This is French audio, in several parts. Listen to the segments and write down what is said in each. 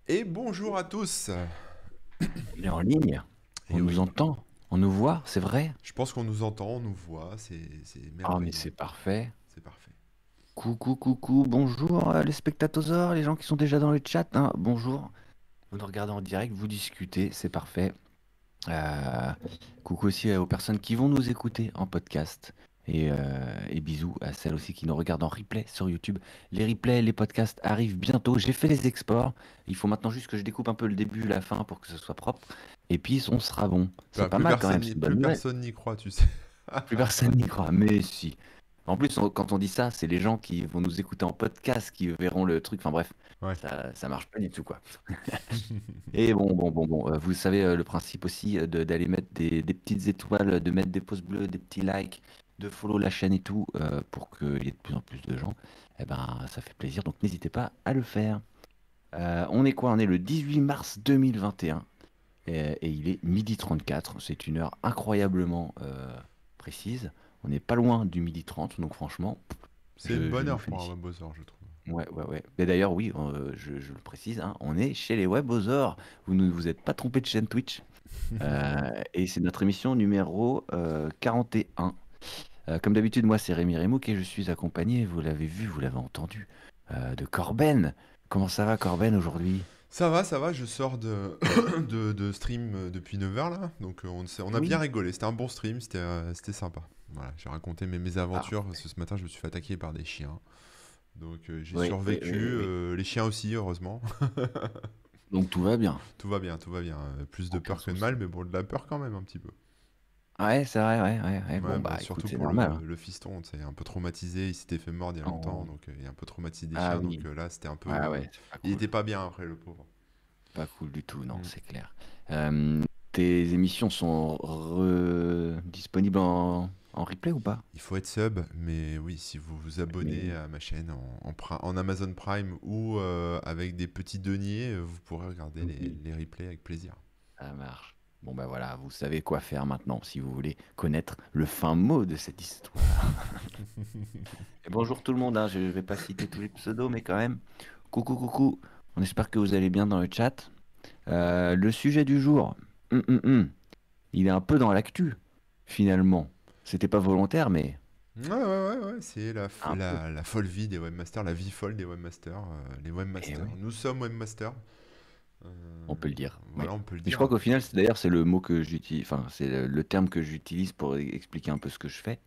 Et bonjour à tous. On est en ligne, on Et nous oui, entend, on nous voit, c'est vrai? je pense qu'on nous entend, on nous voit, c'est Ah mais merveilleux, c'est parfait. c'est parfait. Coucou, coucou, bonjour les spectateurs, les gens qui sont déjà dans le chat, hein, bonjour. Vous nous regardez en direct, vous discutez, c'est parfait. Euh, Coucou aussi aux personnes qui vont nous écouter en podcast. Et bisous à celles aussi qui nous regardent en replay sur YouTube. Les replays, les podcasts arrivent bientôt. J'ai fait les exports. Il faut maintenant juste que je découpe un peu le début, la fin pour que ce soit propre. Et puis on sera bon. C'est Bah, pas mal quand même, c'est une bonne plus nouvelle. personne n'y croit, tu sais. Plus personne n'y croit, mais si. En plus, quand on dit ça, c'est les gens qui vont nous écouter en podcast qui verront le truc. Enfin bref, Ouais. ça marche pas du tout, quoi. Et bon, vous savez le principe aussi d'aller mettre des petites étoiles, de mettre des pouces bleus, des petits likes, de follow la chaîne et tout, pour qu'il y ait de plus en plus de gens. Eh ben, ça fait plaisir, donc n'hésitez pas à le faire. On est quoi? On est le 18 mars 2021 et il est 12h34. C'est une heure incroyablement précise. On n'est pas loin du 12h30, donc franchement, C'est une je bonne nous heure pour un félicite. webosor, je trouve. Ouais, ouais, ouais. Et d'ailleurs, oui, je le précise, hein, on est chez les Webosaures. Vous ne vous êtes pas trompé de chaîne Twitch. Et c'est notre émission numéro 41. Comme d'habitude, moi, c'est Rémi Remouk et je suis accompagné, vous l'avez vu, vous l'avez entendu, de Corben. Comment ça va, Corben, aujourd'hui? Ça va, je sors de, de stream depuis 9 heures là, donc on a bien Oui. rigolé, c'était un bon stream, c'était sympa. Voilà, j'ai raconté mes aventures, parce Parfait. que ce matin je me suis fait attaquer par des chiens. Donc j'ai Oui, oui, survécu, oui, oui, oui. les chiens aussi, heureusement. Donc tout va bien, Tout va bien, tout va bien. Plus de aucun peur que de mal, souci. mais bon, de la peur quand même un petit peu. Ouais, c'est vrai, ouais, ouais, ouais. Ouais, Bon, bah, bah écoute, surtout c'est pour normal, hein. le fiston, tu sais, un peu traumatisé, il s'était fait mordre il y a longtemps, Oh. donc il est un peu traumatisé des Ah chiens, donc oui, là c'était un peu... ouais, ouais, c'est pas il cool. était pas bien après, le pauvre. Pas cool du tout, non, Mm. c'est clair. Euh, Tes émissions sont disponibles en replay ou pas? Il faut être sub, mais oui, si vous vous Mais abonnez oui, à ma chaîne en Amazon Prime ou avec des petits deniers, vous pourrez regarder oui, les replays avec plaisir. ça marche. Bon, bah voilà, vous savez quoi faire maintenant si vous voulez connaître le fin mot de cette histoire. Et bonjour tout le monde, hein, je vais pas citer tous les pseudos, mais quand même, coucou, coucou. On espère que vous allez bien dans le chat. Le sujet du jour, il est un peu dans l'actu, finalement. C'était pas volontaire, mais Ouais, c'est un peu. la folle vie des webmasters, la vie folle des webmasters, les Et webmasters. ouais, Nous sommes webmasters, on peut le dire. Oui. voilà, on peut le Mais je crois dire. qu'au final, c'est le mot que j'utilise, enfin, c'est le terme que j'utilise pour expliquer un peu ce que je fais.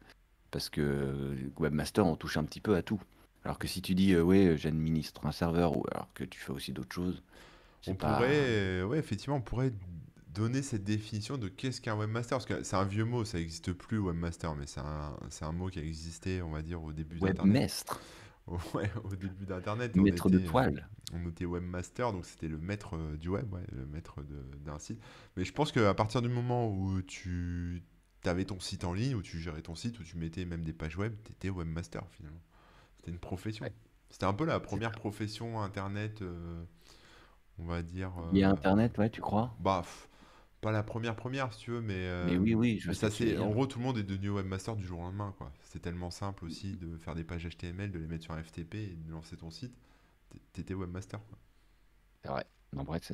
Parce que webmaster, on touche un petit peu à tout. Alors que si tu dis, ouais, j'administre un serveur, ou alors que tu fais aussi d'autres choses, On c'est pas. pourrait, ouais, effectivement, on pourrait donner cette définition de qu'est-ce qu'un webmaster, parce que c'est un vieux mot, ça n'existe plus, webmaster, mais c'est un mot qui a existé, on va dire, au début d'Internet. Webmestre, Ouais, au début d'Internet, maître de toile. on était webmaster, donc c'était le maître du web, ouais, le maître d'un site. Mais je pense qu'à partir du moment où tu avais ton site en ligne, où tu gérais ton site, où tu mettais même des pages web, tu étais webmaster finalement. C'était une profession. Ouais, C'était un peu la c'est première ça. profession Internet, on va dire. Lié à Internet, ouais, tu crois? Bah, pas la première si tu veux, Mais oui, oui, je mais vois ce que ça tu veux c'est. En dire. gros, tout le monde est devenu webmaster du jour au lendemain, quoi. C'est tellement simple aussi de faire des pages HTML, de les mettre sur un FTP et de lancer ton site. T'étais webmaster, quoi. C'est vrai. Non, bref,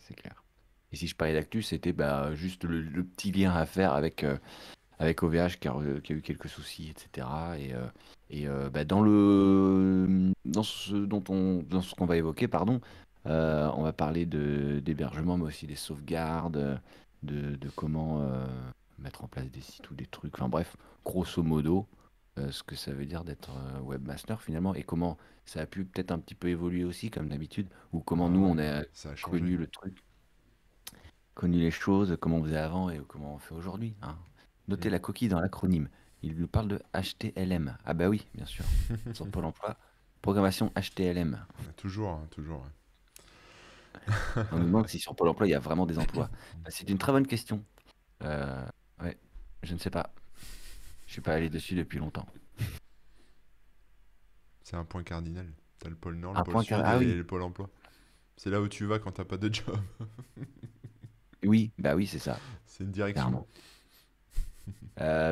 c'est clair. Et si je parlais d'actu, c'était bah, juste le petit lien à faire avec OVH qui a eu quelques soucis, etc. Bah, dans ce qu'on va évoquer, pardon, on va parler d'hébergement, mais aussi des sauvegardes, de comment mettre en place des sites ou des trucs. Enfin bref, grosso modo, ce que ça veut dire d'être webmaster finalement et comment ça a pu peut-être un petit peu évoluer aussi, comme d'habitude, ou comment Ah nous ouais, on a ça a changé. connu le truc, connu les choses, comment on faisait avant et comment on fait aujourd'hui, hein. Notez Mm. la coquille dans l'acronyme. Il nous parle de HTLM. Ah bah oui, bien sûr. Sur Pôle emploi, programmation HTLM. Toujours, hein, toujours. On nous demande si sur Pôle emploi il y a vraiment des emplois. Bah, c'est une très bonne question. Euh, ouais, je ne sais pas. Je suis pas allé dessus depuis longtemps. C'est un point cardinal. T'as le pôle Nord, le Un pôle point carré. Sud Ah et oui, le pôle emploi. C'est là où tu vas quand t'as pas de job. oui, bah oui, c'est ça, C'est une direction. clairement.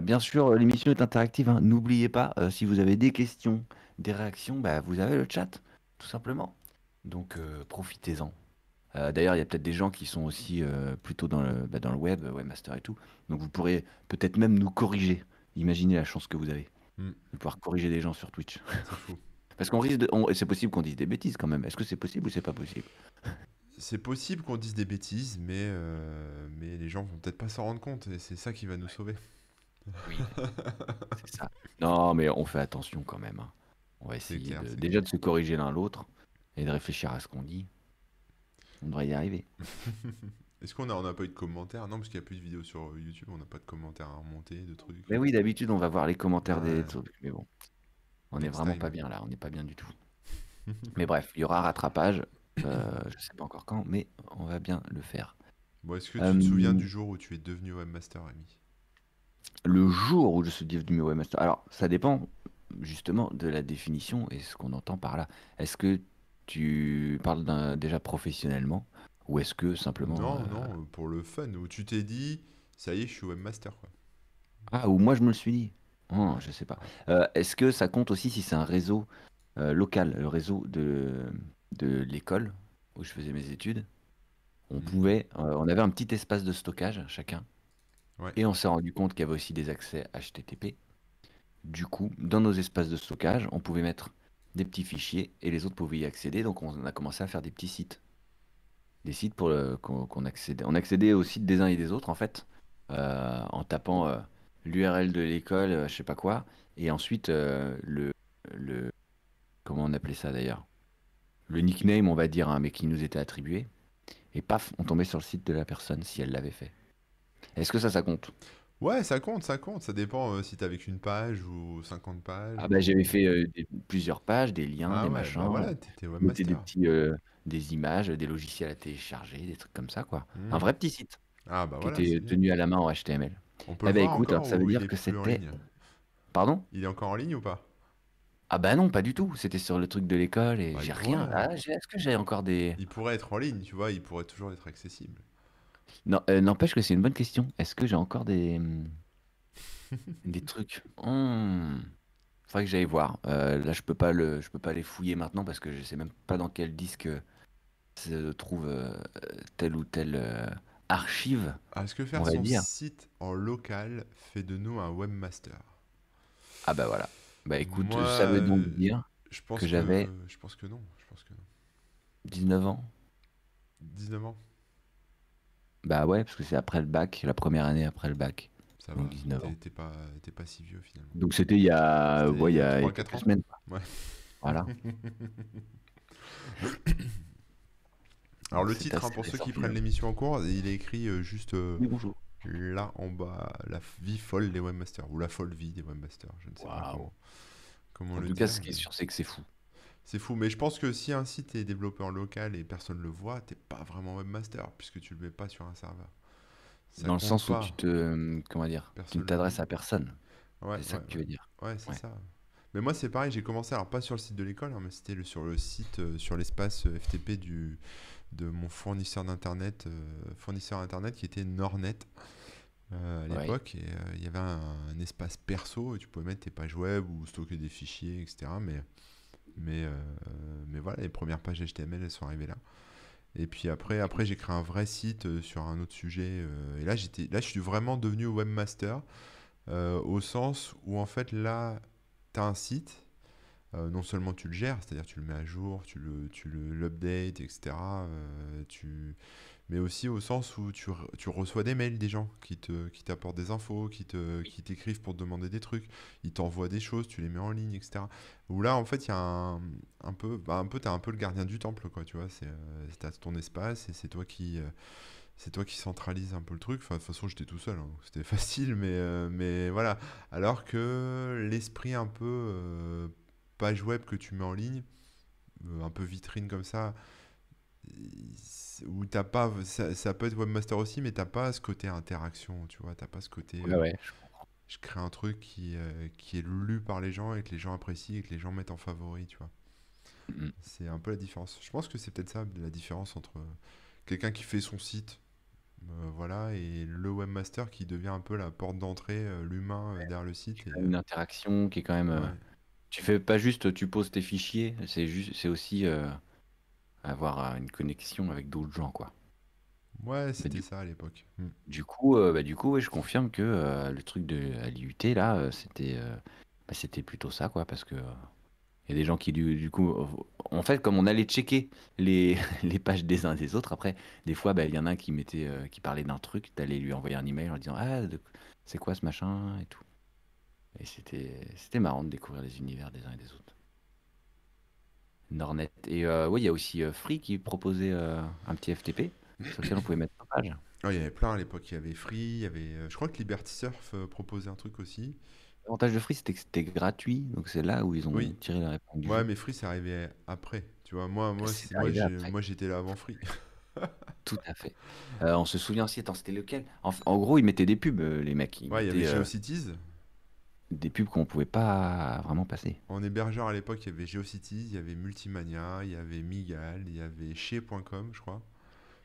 Bien sûr, l'émission est interactive, hein. N'oubliez pas, si vous avez des questions, des réactions, bah, vous avez le chat, tout simplement. Donc profitez-en. D'ailleurs, il y a peut-être des gens qui sont aussi plutôt dans le web, webmaster et tout. Donc vous pourrez peut-être même nous corriger. Imaginez la chance que vous avez Hmm, de pouvoir corriger des gens sur Twitch. c'est fou. Parce c'est possible qu'on dise des bêtises quand même. Est-ce que c'est possible ou c'est pas possible? C'est possible qu'on dise des bêtises, mais les gens vont peut-être pas s'en rendre compte, et c'est ça qui va nous sauver. Oui, c'est ça. Non, mais on fait attention quand même, hein. On va C'est essayer clair, c'est déjà clair. de se corriger l'un l'autre et de réfléchir à ce qu'on dit. On devrait y arriver. Est-ce on n'a pas eu de commentaires? Non, parce qu'il n'y a plus de vidéos sur YouTube, on n'a pas de commentaires à remonter, de trucs. Mais oui, d'habitude, on va voir les commentaires des Ouais, trucs. Mais bon, on est next vraiment time. pas bien là. On n'est pas bien du tout. Mais bref, il y aura rattrapage. Je sais pas encore quand, mais on va bien le faire. Bon, est-ce que tu te souviens Euh, du jour où tu es devenu webmaster, Rémi? le jour où je suis devenu webmaster, alors ça dépend justement de la définition et ce qu'on entend par là. Est-ce que tu parles déjà professionnellement ou est-ce que simplement Non, non, pour le fun, où tu t'es dit, ça y est, je suis webmaster, quoi. ah, ou moi je me le suis dit. Oh, Ouais, je sais pas. ouais. Est-ce que ça compte aussi si c'est un réseau local, le réseau de l'école où je faisais mes études? Mhm. On avait un petit espace de stockage chacun Ouais. et on s'est rendu compte qu'il y avait aussi des accès HTTP. Du coup, dans nos espaces de stockage, on pouvait mettre des petits fichiers et les autres pouvaient y accéder. Donc, on a commencé à faire des petits sites. Des sites qu'on accédait. On accédait aux sites des uns et des autres, en fait, en tapant l'URL de l'école, je sais pas quoi, et ensuite le. Comment on appelait ça d'ailleurs? Le nickname, on va dire, hein, mais qui nous était attribué. Et paf, on tombait sur le site de la personne si elle l'avait fait. Est-ce que ça compte? Ouais, ça compte, ça compte. Ça dépend si t'es avec une page ou 50 pages Ah bah ou... j'avais fait plusieurs pages, des liens, Ah des ouais, bah machins, voilà, t'étais noter webmaster. des images, des logiciels à télécharger, des trucs comme ça, quoi. Un Hmm. vrai petit site Ah bah qui voilà, c'est était bien. tenu à la main en HTML. On peut le Eh ben voir écoute, alors encore ça veut ou il dire est que plus en c'était... ligne? Pardon? Il est encore en ligne ou pas? Ah bah non, pas du tout. C'était sur le truc de l'école et Bah il j'ai pourrait, rien. hein. Ah, est-ce que j'ai encore des... Il pourrait être en ligne, tu vois, il pourrait toujours être accessible. Non, n'empêche que c'est une bonne question. Est-ce que j'ai encore des trucs? Faudrait que j'aille voir. Là, je peux pas les fouiller maintenant parce que je sais même pas dans quel disque se trouve telle ou telle archive, Ah, est-ce que on faire va son dire. site en local fait de nous un webmaster? Ah bah voilà. Bah écoute, Moi, ça veut donc dire que j'avais je pense que non, je pense que non. 19 ans. 19 ans, Bah ouais, parce que c'est après le bac, la première année après le bac. ça Donc va, 19 ans. t'es pas si vieux finalement. Donc c'était il y a, C'était ouais, il il y y a a trois quatre quelques ans? semaines, quoi. Ouais. Voilà. Alors Donc le c'est titre, hein, assez pour ceux récent qui prennent finalement. l'émission en cours, il est écrit juste Oui, bonjour. là en bas, la vie folle des webmasters, ou la folle vie des webmasters, je ne sais pas Waouh. comment En le tout cas, dire, ce qui est mais sûr, c'est que c'est fou. c'est fou. Mais je pense que si un site est développé en local et personne le voit, t'es pas vraiment webmaster, puisque tu le mets pas sur un serveur. Ça Dans le compte sens où pas, comment dire, tu ne personne le t'adresses lit. à personne. Ouais, C'est ça ouais, que tu veux dire. ouais. Ouais, c'est Ouais. ça. Mais moi, c'est pareil, j'ai commencé, alors pas sur le site de l'école, hein, mais c'était sur le site, sur l'espace FTP de mon fournisseur internet qui était Nornet à Oui. l'époque. Et il y avait un espace perso et tu pouvais mettre tes pages web ou stocker des fichiers, etc. Mais, euh, mais voilà, les premières pages HTML, elles sont arrivées là. Et puis après j'ai créé un vrai site sur un autre sujet. Et là, je suis vraiment devenu webmaster au sens où en fait là, tu as un site. Non seulement tu le gères, c'est-à-dire tu le mets à jour, l'update, etc. Mais aussi au sens où tu reçois des mails des gens qui t'apportent des infos, qui t'écrivent pour te demander des trucs, ils t'envoient des choses, tu les mets en ligne, etc. Où là, en fait, il y a t'es un peu le gardien du temple, quoi, tu vois. T'as ton espace et c'est toi qui centralise un peu le truc. Enfin, de toute façon, j'étais tout seul, hein, donc c'était facile, mais voilà. Alors que l'esprit un peu page web que tu mets en ligne, un peu vitrine comme ça, où t'as pas, ça peut être webmaster aussi, mais t'as pas ce côté interaction, tu vois, t'as pas ce côté, Ouais, ouais. je crée un truc qui est lu par les gens et que les gens apprécient et que les gens mettent en favori, tu vois. Mm. C'est un peu la différence. Je pense que c'est peut-être ça la différence entre quelqu'un qui fait son site, voilà, et le webmaster qui devient un peu la porte d'entrée, l'humain derrière le site. Et, Une interaction qui est quand même. ouais. Tu fais pas juste, tu poses tes fichiers, c'est juste, c'est aussi avoir une connexion avec d'autres gens, quoi. Ouais, Bah, c'était ça à l'époque. du coup, ouais, je confirme que le truc de à l'IUT, là, c'était plutôt ça, quoi, parce que il y a des gens qui, du coup, en fait, comme on allait checker les, les pages des uns et des autres, après, des fois, bah, il y en a un qui qui parlait d'un truc, t'allais lui envoyer un email en disant, ah, c'est quoi ce machin et tout. Et c'était marrant de découvrir les univers des uns et des autres. Nornet. Et oui, il y a aussi Free qui proposait un petit FTP sur lequel on pouvait mettre sa page. Ah, il y avait plein à l'époque. Il y avait Free, il y avait. Je crois que Liberty Surf proposait un truc aussi. L'avantage de Free, c'était que c'était gratuit, donc c'est là où ils ont Oui. tiré la réponse du Ouais, jeu. mais Free, c'est arrivé après. Tu vois, moi, moi, C'est moi, arrivé après. moi, j'étais là avant Free. Tout à fait. On se souvient aussi, attends, c'était lequel? En gros, ils mettaient des pubs, les mecs. Ils Ouais, il y avait mettaient GeoCities. des pubs qu'on pouvait pas vraiment passer. En hébergeur à l'époque, il y avait GeoCities, il y avait Multimania, il y avait Migal, il y avait Chez.com, je crois.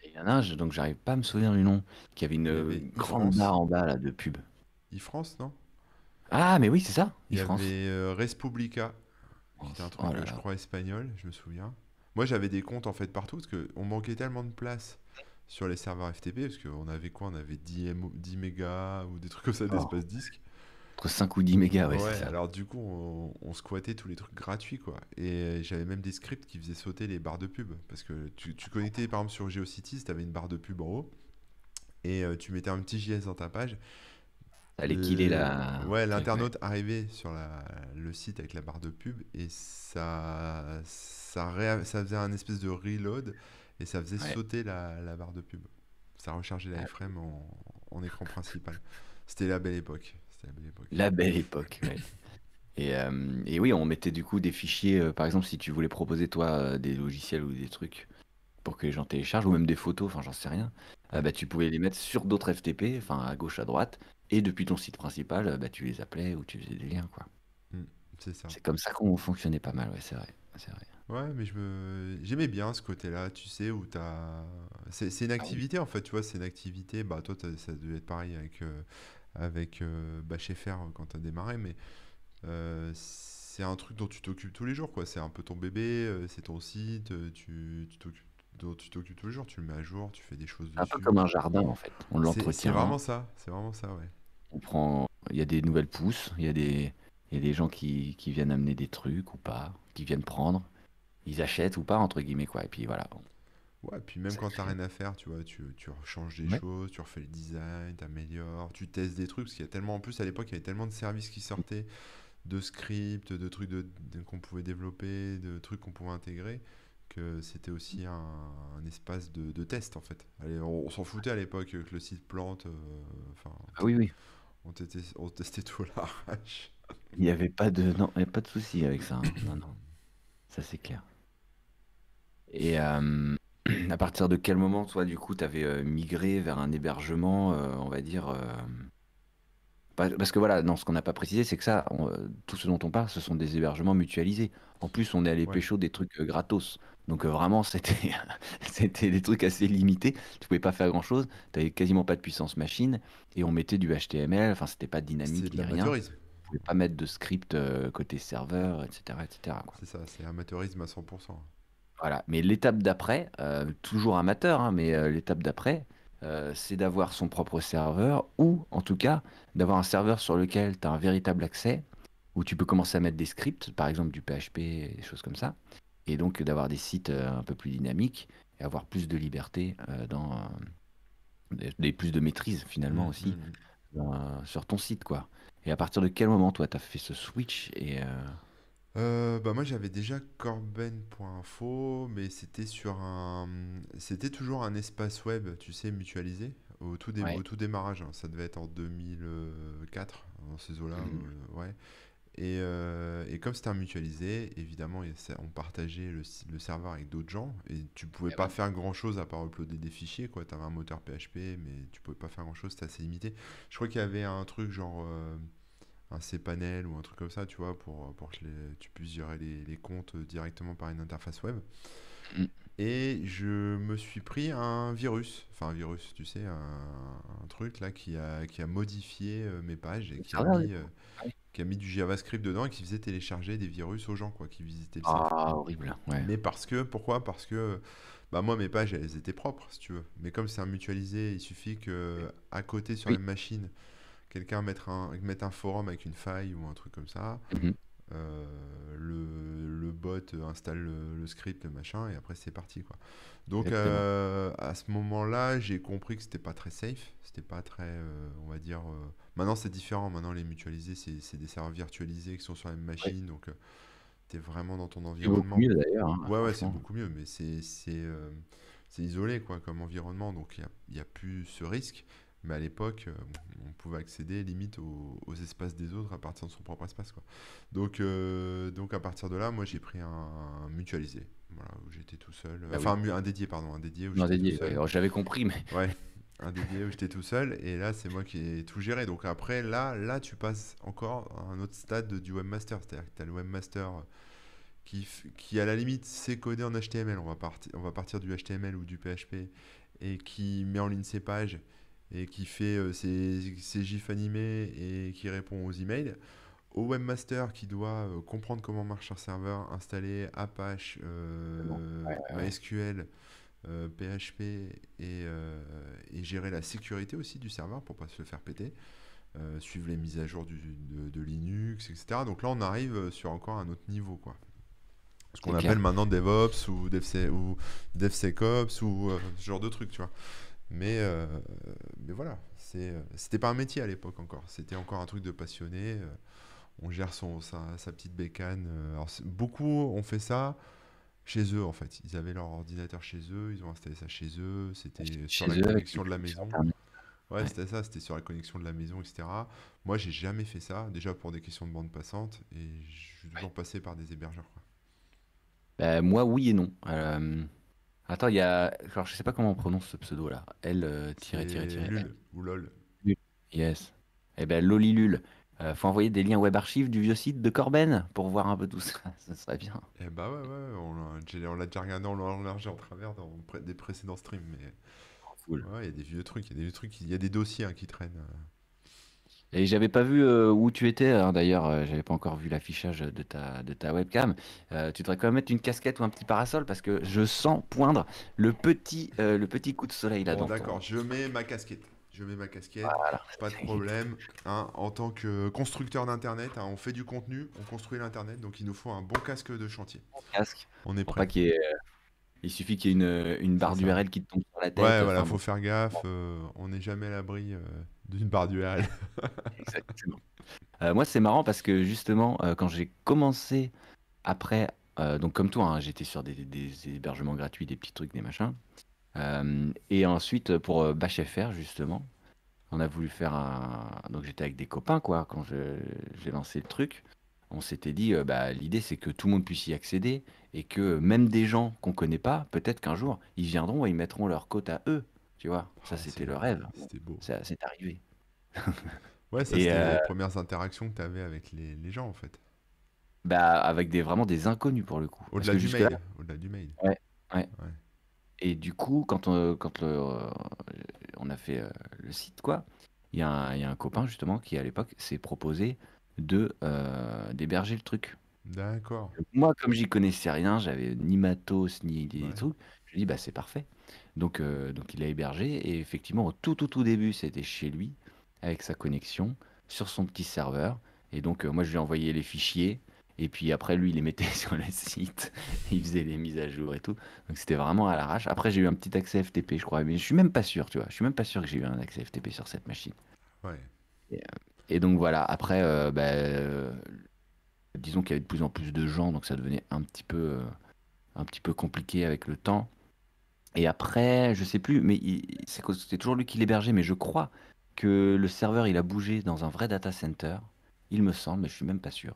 Et il y en a un, donc j'arrive pas à me souvenir du nom, qui avait Il y avait une grande iFrance. barre en bas là, de pub. iFrance, non? Ah, mais oui, c'est ça, Il y e-France. avait Respublica, qui était un Oh truc, là je là. crois, espagnol, je me souviens. Moi, j'avais des comptes en fait partout parce qu'on manquait tellement de place sur les serveurs FTP parce qu'on avait quoi? On avait 10 mégas ou des trucs comme ça Oh, d'espace disque. entre 5 ou 10 mégas, ouais, c'est Ouais, ça. alors du coup, on squattait tous les trucs gratuits quoi. Et j'avais même des scripts qui faisaient sauter les barres de pub parce que tu connectais par exemple sur GeoCities, tu avais une barre de pub en haut et tu mettais un petit JS dans ta page. Ça allait killer Ouais, le truc, ouais. l'internaute arrivait sur le site avec la barre de pub et ça faisait un espèce de reload et ça faisait Ouais. sauter la barre de pub. Ça rechargeait la frame en écran principal. C'était la belle époque. C'était la belle époque. La belle époque, ouais. Et oui, on mettait du coup des fichiers, par exemple, si tu voulais proposer toi des logiciels ou des trucs pour que les gens téléchargent, ou même des photos, enfin j'en sais rien, Ouais. bah, tu pouvais les mettre sur d'autres FTP, enfin à gauche, à droite, et depuis ton site principal, bah, tu les appelais ou tu faisais des liens, quoi. Mm, c'est ça. C'est comme ça qu'on fonctionnait pas mal, ouais, c'est vrai. C'est vrai. Ouais, mais j'aimais bien ce côté-là, tu sais, où c'est une Ah oui. activité en fait, tu vois, c'est une activité. Bah, toi, ça devait être pareil avec Bacheffer quand t'as démarré, mais c'est un truc dont tu t'occupes tous les jours, quoi. C'est un peu ton bébé, c'est ton site, dont tu t'occupes tous les jours, tu le mets à jour, tu fais des choses Un peu dessus. comme un jardin, en fait. On C'est l'entretient, vraiment ça, ouais. il y a des nouvelles pousses, il y a des gens qui viennent amener des trucs ou pas, qui viennent prendre, ils achètent ou pas, entre guillemets, quoi. Et puis voilà, Ouais, puis même ça quand t'as crée. rien à faire, tu vois, tu rechanges des Ouais. choses, tu refais le design, t'améliores, tu testes des trucs, parce qu'il y a tellement, en plus à l'époque, il y avait tellement de services qui sortaient, de scripts, de trucs qu'on pouvait développer, de trucs qu'on pouvait intégrer, que c'était aussi un espace de test en fait. Allez, on s'en foutait à l'époque que le site plante, enfin, Ah oui, oui. on testait tout à l'arrache. Il n'y avait pas de, non, il y a pas de souci avec ça, hein. Non, non, ça c'est clair. Et à partir de quel moment, toi, du coup, tu avais migré vers un hébergement, on va dire, parce que voilà, non, ce qu'on n'a pas précisé, c'est que ça, tout ce dont on parle, ce sont des hébergements mutualisés. En plus, on est allé Ouais, pécho des trucs gratos. Donc vraiment, c'était c'était des trucs assez limités. Tu pouvais pas faire grand-chose. Tu avais quasiment pas de puissance machine. Et on mettait du HTML. Enfin, c'était pas c'est dynamique de ni rien. l'amateurisme. On pouvait pas mettre de script côté serveur, etc., etc., quoi. C'est ça, c'est amateurisme à 100%. Voilà. Mais l'étape d'après, toujours amateur, hein, mais l'étape d'après, c'est d'avoir son propre serveur ou en tout cas d'avoir un serveur sur lequel tu as un véritable accès où tu peux commencer à mettre des scripts, par exemple du PHP et des choses comme ça, et donc d'avoir des sites un peu plus dynamiques et avoir plus de liberté plus de maîtrise finalement Mm, aussi mm. sur ton site, quoi. Et à partir de quel moment, toi, tu as fait ce switch et Bah moi j'avais déjà corben.info, mais c'était toujours un espace web, tu sais, mutualisé au ouais. tout démarrage, hein. Ça devait être en 2004, dans ces eaux-là, Mhm. ouais. Et comme c'était un mutualisé, évidemment, on partageait le serveur avec d'autres gens et tu pouvais Eh pas ouais. faire grand-chose à part uploader des fichiers, quoi. T'avais un moteur PHP, mais tu pouvais pas faire grand-chose, c'était assez limité. Je crois qu'il y avait un truc genre un cPanel ou un truc comme ça, tu vois, pour que tu puisses gérer les comptes directement par une interface web. Mhm. Et je me suis pris un virus, enfin un virus, tu sais, un truc là qui a modifié mes pages et Le qui a serveur, du mis, coup. Ah oui. qui a mis du JavaScript dedans et qui faisait télécharger des virus aux gens, quoi, qui visitaient le site. Ah, horrible. Ouais. Mais pourquoi? Parce que bah moi mes pages elles étaient propres si tu veux. Mais comme c'est un mutualisé, il suffit que à côté sur la Oui. même machine, quelqu'un mette un forum avec une faille ou un truc comme ça. Mhm. Le bot installe le script, le machin, et après c'est parti quoi. Donc Exactement. à ce moment-là, j'ai compris que c'était pas très safe, c'était pas très, on va dire. Maintenant c'est différent, maintenant les mutualisés c'est des serveurs virtualisés qui sont sur la même Ouais. machine, donc t'es vraiment dans ton C'est beaucoup environnement. mieux d'ailleurs, hein, Ouais, ouais, c'est franchement. beaucoup mieux, mais c'est isolé quoi comme environnement, donc il y a plus ce risque. Mais à l'époque, on pouvait accéder limite aux espaces des autres à partir de son propre espace quoi. Donc à partir de là, moi j'ai pris un mutualisé, voilà, où j'étais tout seul. Bah Enfin oui. un dédié, pardon, un dédié où Non, j'étais tout dédié. Ouais. seul. Alors, j'avais compris, mais Ouais, un dédié où j'étais tout seul. Et là, c'est moi qui ai tout géré. Donc après, là, tu passes encore à un autre stade du webmaster. C'est-à-dire que tu as le webmaster qui à la limite sait coder en HTML. On va partir du HTML ou du PHP et qui met en ligne ses pages et qui fait ses gifs animés et qui répond aux emails. Au webmaster qui doit comprendre comment marche un serveur, installer Apache, bon. Ouais, ouais, ouais. MySQL, PHP et gérer la sécurité aussi du serveur pour pas se le faire péter, suivre les mises à jour de Linux, etc. Donc là, on arrive sur encore un autre niveau, quoi. Ce qu'on C'est appelle clair. maintenant DevOps ou DevSecOps ou ce genre de truc, tu vois. Mais, mais voilà, c'était pas un métier à l'époque encore. C'était encore un truc de passionné. On gère sa petite bécane. Alors, beaucoup ont fait ça chez eux, en fait. Ils avaient leur ordinateur chez eux, ils ont installé ça chez eux. C'était sur Chez la eux, avec une connexion de la connexion maison. Internet. Ouais, Ouais. c'était ça, c'était sur la connexion de la maison, etc. Moi, j'ai jamais fait ça, déjà pour des questions de bande passante, et je suis Ouais. toujours passé par des hébergeurs, quoi. Bah, moi, oui et non. Attends, il y a. Alors, je sais pas comment on prononce ce pseudo-là. L, C'est N. Lul ou LOL. Lul. Yes. Eh ben, Lolilul. Faut envoyer des liens web archives du vieux site de Corben pour voir un peu tout ça. Ça serait bien. Eh bah ouais, ouais, on l'a déjà regardé en long, en large et en travers dans des précédents streams, mais Cool. ouais, il y a des vieux trucs, il y a des vieux trucs, il y a des dossiers hein, qui traînent. Et j'avais pas vu où tu étais, hein, d'ailleurs, j'avais pas encore vu l'affichage de ta webcam. Tu devrais quand même mettre une casquette ou un petit parasol parce que je sens poindre le petit coup de soleil là Bon, dans ton. d'accord, je mets ma casquette. Je mets ma casquette, Voilà. pas de problème. Hein, en tant que constructeur d'internet, hein, on fait du contenu, on construit l'internet, donc il nous faut un bon casque de chantier. Casque On est pour prêt, pas qu'il y ait. Il suffit qu'il y ait une c'est barre ça. d'URL qui te tombe sur la Ouais, tête. voilà, Enfin faut bon, faire gaffe, on n'est jamais à l'abri d'une barre d'URL. exactement. Moi, c'est marrant parce que justement, quand j'ai commencé après, donc comme toi, hein, j'étais sur des hébergements gratuits, des petits trucs, des machins. Et ensuite, pour BashFR, justement, on a voulu faire un. Donc j'étais avec des copains, quoi, quand j'ai lancé le truc. On s'était dit, bah, l'idée, c'est que tout le monde puisse y accéder et que même des gens qu'on connaît pas, peut-être qu'un jour, ils viendront et ils mettront leur code à eux. Tu vois, ça, Ah, c'était le rêve. Bon, c'était beau. ça, c'est arrivé. Ouais, ça Et c'était les premières interactions que tu avais avec les gens en fait. bah, avec vraiment des inconnus pour le coup. Parce Au-delà que du jusque-là, mail, au-delà du mail. ouais, ouais. Ouais. Et du coup, on a fait le site, quoi, il y a un copain justement qui, à l'époque, s'est proposé d'héberger le truc. D'accord. Moi, comme j'y connaissais rien, j'avais ni matos, ni des Ouais. trucs, je lui ai dit, bah, c'est parfait. Donc il a hébergé, et effectivement, au tout début, c'était chez lui, avec sa connexion, sur son petit serveur. Et donc, moi, je lui ai envoyé les fichiers, et puis après, lui, il les mettait sur le site, il faisait les mises à jour et tout. Donc c'était vraiment à l'arrache. Après, j'ai eu un petit accès FTP, je crois, mais je suis même pas sûr, tu vois. Je suis même pas sûr que j'ai eu un accès FTP sur cette machine. Ouais. Et, et donc voilà, après, disons qu'il y avait de plus en plus de gens, donc ça devenait un petit peu compliqué avec le temps. Et après, je sais plus, mais c'est toujours lui qui l'hébergeait, mais je crois que le serveur, il a bougé dans un vrai data center, il me semble, mais je suis même pas sûr.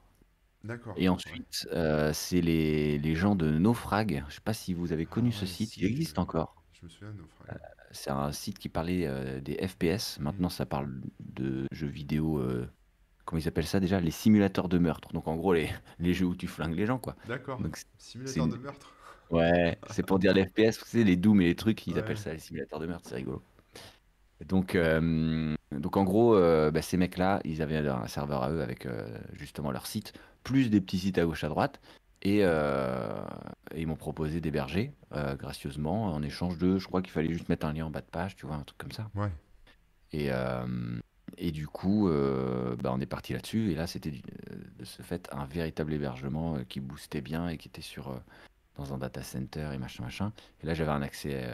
D'accord. Et Ouais. ensuite, c'est les gens de Naufrag. Je sais pas si vous avez Ah connu ce ouais, site, il si, existe encore. je me souviens de Naufrag. C'est un site qui parlait des FPS. Hmm. Maintenant, ça parle de jeux vidéo. Comment ils appellent ça déjà? Les simulateurs de meurtre. Donc, en gros, les jeux où tu flingues les gens, quoi. D'accord. Donc, c'est Simulateur une. de meurtre. Ouais, c'est pour dire les FPS. Tu sais, les Doom et les trucs, ils appellent Ouais. ça les simulateurs de meurtre. C'est rigolo. Donc en gros, bah, ces mecs-là, ils avaient un serveur à eux avec justement leur site, plus des petits sites à gauche à droite, et ils m'ont proposé d'héberger gracieusement en échange de, je crois qu'il fallait juste mettre un lien en bas de page, tu vois, un truc comme ça. Ouais. Et, euh, et du coup, bah, on est parti là-dessus, et là, c'était de ce fait un véritable hébergement qui boostait bien et qui était dans un data center et machin, machin. Et là, j'avais un accès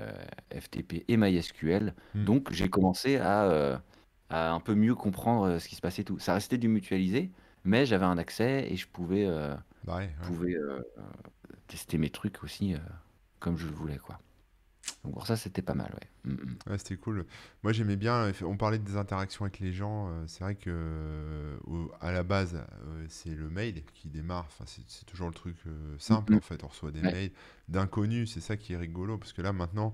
FTP et MySQL. Hmm. Donc, j'ai commencé à un peu mieux comprendre ce qui se passait et tout. Ça restait du mutualisé, mais j'avais un accès et je Bah ouais, ouais. pouvais tester mes trucs aussi comme je le voulais, quoi. Donc, pour ça, c'était pas mal, ouais. Ouais, c'était cool. Moi, j'aimais bien. On parlait des interactions avec les gens. C'est vrai que à la base, c'est le mail qui démarre. Enfin, c'est toujours le truc Mm, simple mm. en fait. On reçoit des Ouais. mails d'inconnus. C'est ça qui est rigolo parce que là maintenant,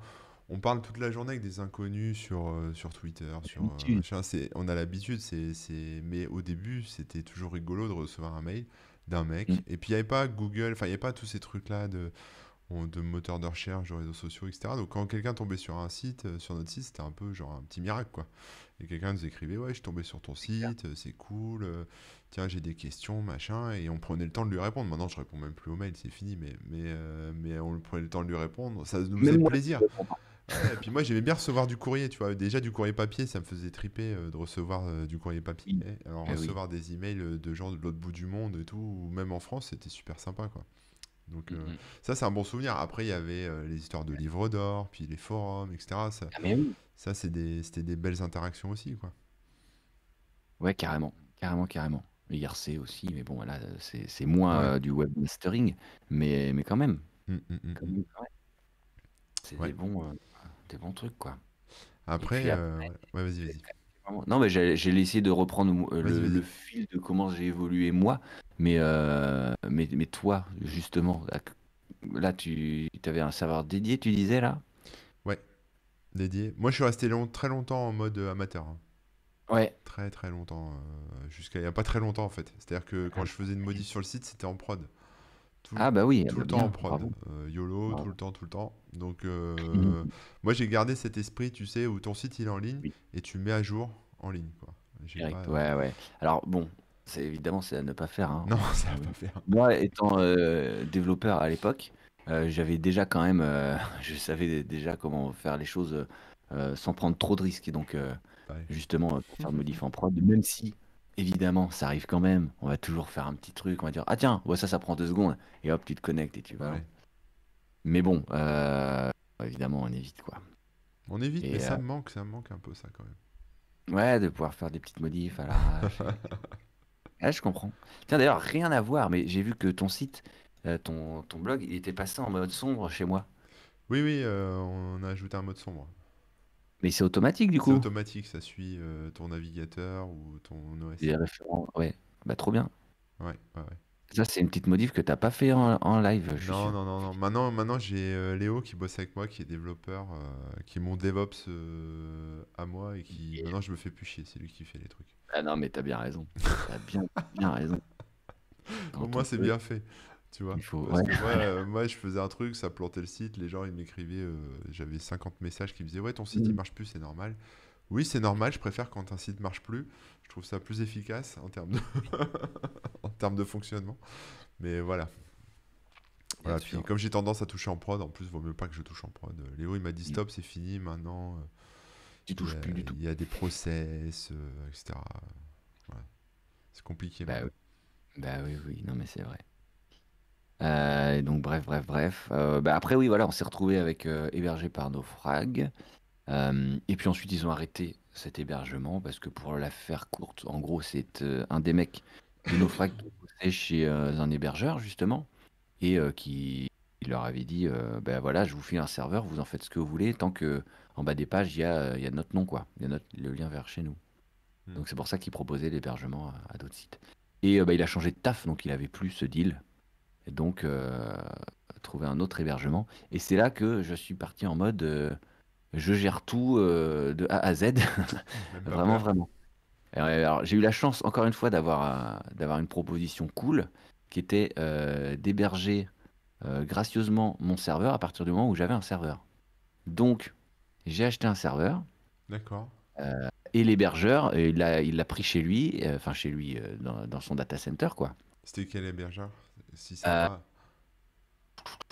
on parle toute la journée avec des inconnus sur Twitter, sur L'habitude. machin. On a l'habitude. Mais au début, c'était toujours rigolo de recevoir un mail d'un Mm. mec. Et puis il n'y avait pas Google. Enfin, il n'y avait pas tous ces trucs-là de moteurs de recherche, de réseaux sociaux, etc. Donc quand quelqu'un tombait sur un site, sur notre site, c'était un peu genre un petit miracle, quoi. Et quelqu'un nous écrivait, ouais, je suis tombé sur ton site, c'est cool, tiens, j'ai des questions, machin, et on prenait le temps de lui répondre. Maintenant, je réponds même plus aux mails, c'est fini, mais on prenait le temps de lui répondre, ça nous faisait Même moi, plaisir. je réponds pas. Ouais, et puis moi, j'aimais bien recevoir du courrier, tu vois. Déjà, du courrier papier, ça me faisait triper de recevoir du courrier papier. Oui. Alors, Eh oui. recevoir des emails de gens de l'autre bout du monde et tout, ou même en France, c'était super sympa, quoi. Donc Mm, mm. ça, c'est un bon souvenir. Après, il y avait les histoires de livres d'or, puis les forums, etc. Ah, mais oui. Ça c'était des belles interactions aussi, quoi. Ouais, carrément, carrément, carrément. Le IRC aussi, mais bon, là, c'est moins Ouais. du webmastering, mais quand même, quand Mm. même, ouais, c'est Ouais. des bons trucs, quoi. Et Après, puis après, ouais, vas-y, vas-y. non, mais j'ai essayé de reprendre Vas-y, le vas-y. fil de comment j'ai évolué moi, mais toi, justement, là, tu avais un serveur dédié, tu disais, là? Ouais, dédié. Moi, je suis resté très longtemps en mode amateur, hein. Ouais. Très, très longtemps. Jusqu'à il y a pas très longtemps, en fait. C'est-à-dire que quand je faisais une modif sur le site, c'était en prod. Tout, Ah bah oui, ah tout bah le temps en bien, prod. bravo, YOLO, tout le bravo. temps, tout le temps. Donc, Mhm. moi, j'ai gardé cet esprit, tu sais, où ton site, il est en ligne Oui, et tu le mets à jour en ligne, quoi. J'ai pas... direct, ouais, ouais. Alors bon, c'est à ne pas faire, hein. Non, ça va pas faire. Moi, étant développeur à l'époque, j'avais déjà quand même, je savais déjà comment faire les choses sans prendre trop de risques. Et donc, Ouais. justement, pour faire de modif en prod, même si, évidemment, ça arrive quand même, on va toujours faire un petit truc, on va dire, ah tiens, ouais, ça prend 2 secondes, et hop, tu te connectes et tu vas. Ouais. Mais bon, évidemment, on évite, quoi. On évite, mais Et ça me manque un peu, ça, quand même. ouais, de pouvoir faire des petites modifs à l'arrache. Ah, je comprends. Tiens, d'ailleurs, rien à voir, mais j'ai vu que ton site, ton blog, il était passé en mode sombre chez moi. Oui, oui, on a ajouté un mode sombre. Mais c'est automatique du C'est coup. automatique, ça suit ton navigateur ou ton OS. Les référents, ouais. Bah trop bien. Ouais, ouais, ouais. Ça, c'est une petite modif que t'as pas fait en live, je suis Non, sûr. non, non, non. Maintenant j'ai Léo qui bosse avec moi, qui est développeur, qui est mon DevOps à moi et qui Et- maintenant je me fais plus chier, c'est lui qui fait les trucs. Ah non, mais t'as bien raison. T'as bien, bien raison. Au Quand on moins c'est peut, bien fait, tu vois. il faut. Parce Ouais. que moi je faisais un truc, ça plantait le site, les gens ils m'écrivaient, j'avais 50 messages qui me disaient ouais ton site il marche plus, c'est normal. Oui c'est normal, je préfère quand un site marche plus, je trouve ça plus efficace en termes de, en termes de fonctionnement. Mais voilà. Bien Voilà, puis sûr. comme j'ai tendance à toucher en prod, en plus, vaut mieux pas que je touche en prod. Léo, il m'a dit Mm. stop, c'est fini maintenant. Tu touches plus du tout. Il y a des process, etc. Voilà. C'est compliqué Bah oui, maintenant. bah oui, oui. Non, mais c'est vrai. Et donc, bref, bref, bref. Bah, après, oui, voilà, on s'est retrouvé avec hébergé par Naufrag. Et puis ensuite, ils ont arrêté cet hébergement parce que pour la faire courte, en gros, c'est un des mecs de Naufrag qui bossait chez un hébergeur, justement, et qui il leur avait dit ben voilà, je vous file un serveur, vous en faites ce que vous voulez, tant que en bas des pages, il y a notre nom, quoi. Il y a le lien vers chez nous. Hmm. Donc c'est pour ça qu'il proposait l'hébergement à d'autres sites. Et bah, il a changé de taf, donc il avait plus ce deal. Et donc, trouvé un autre hébergement. Et c'est là que je suis parti en mode je gère tout de A à Z. Même pas Vraiment, peur. vraiment. Et, alors, j'ai eu la chance, encore une fois, d'avoir une proposition cool qui était d'héberger gracieusement mon serveur à partir du moment où j'avais un serveur. Donc, j'ai acheté un serveur. D'accord. Et l'hébergeur, il l'a pris chez lui, enfin chez lui, dans son data center, quoi. C'était quel hébergeur? Si Euh, sympa.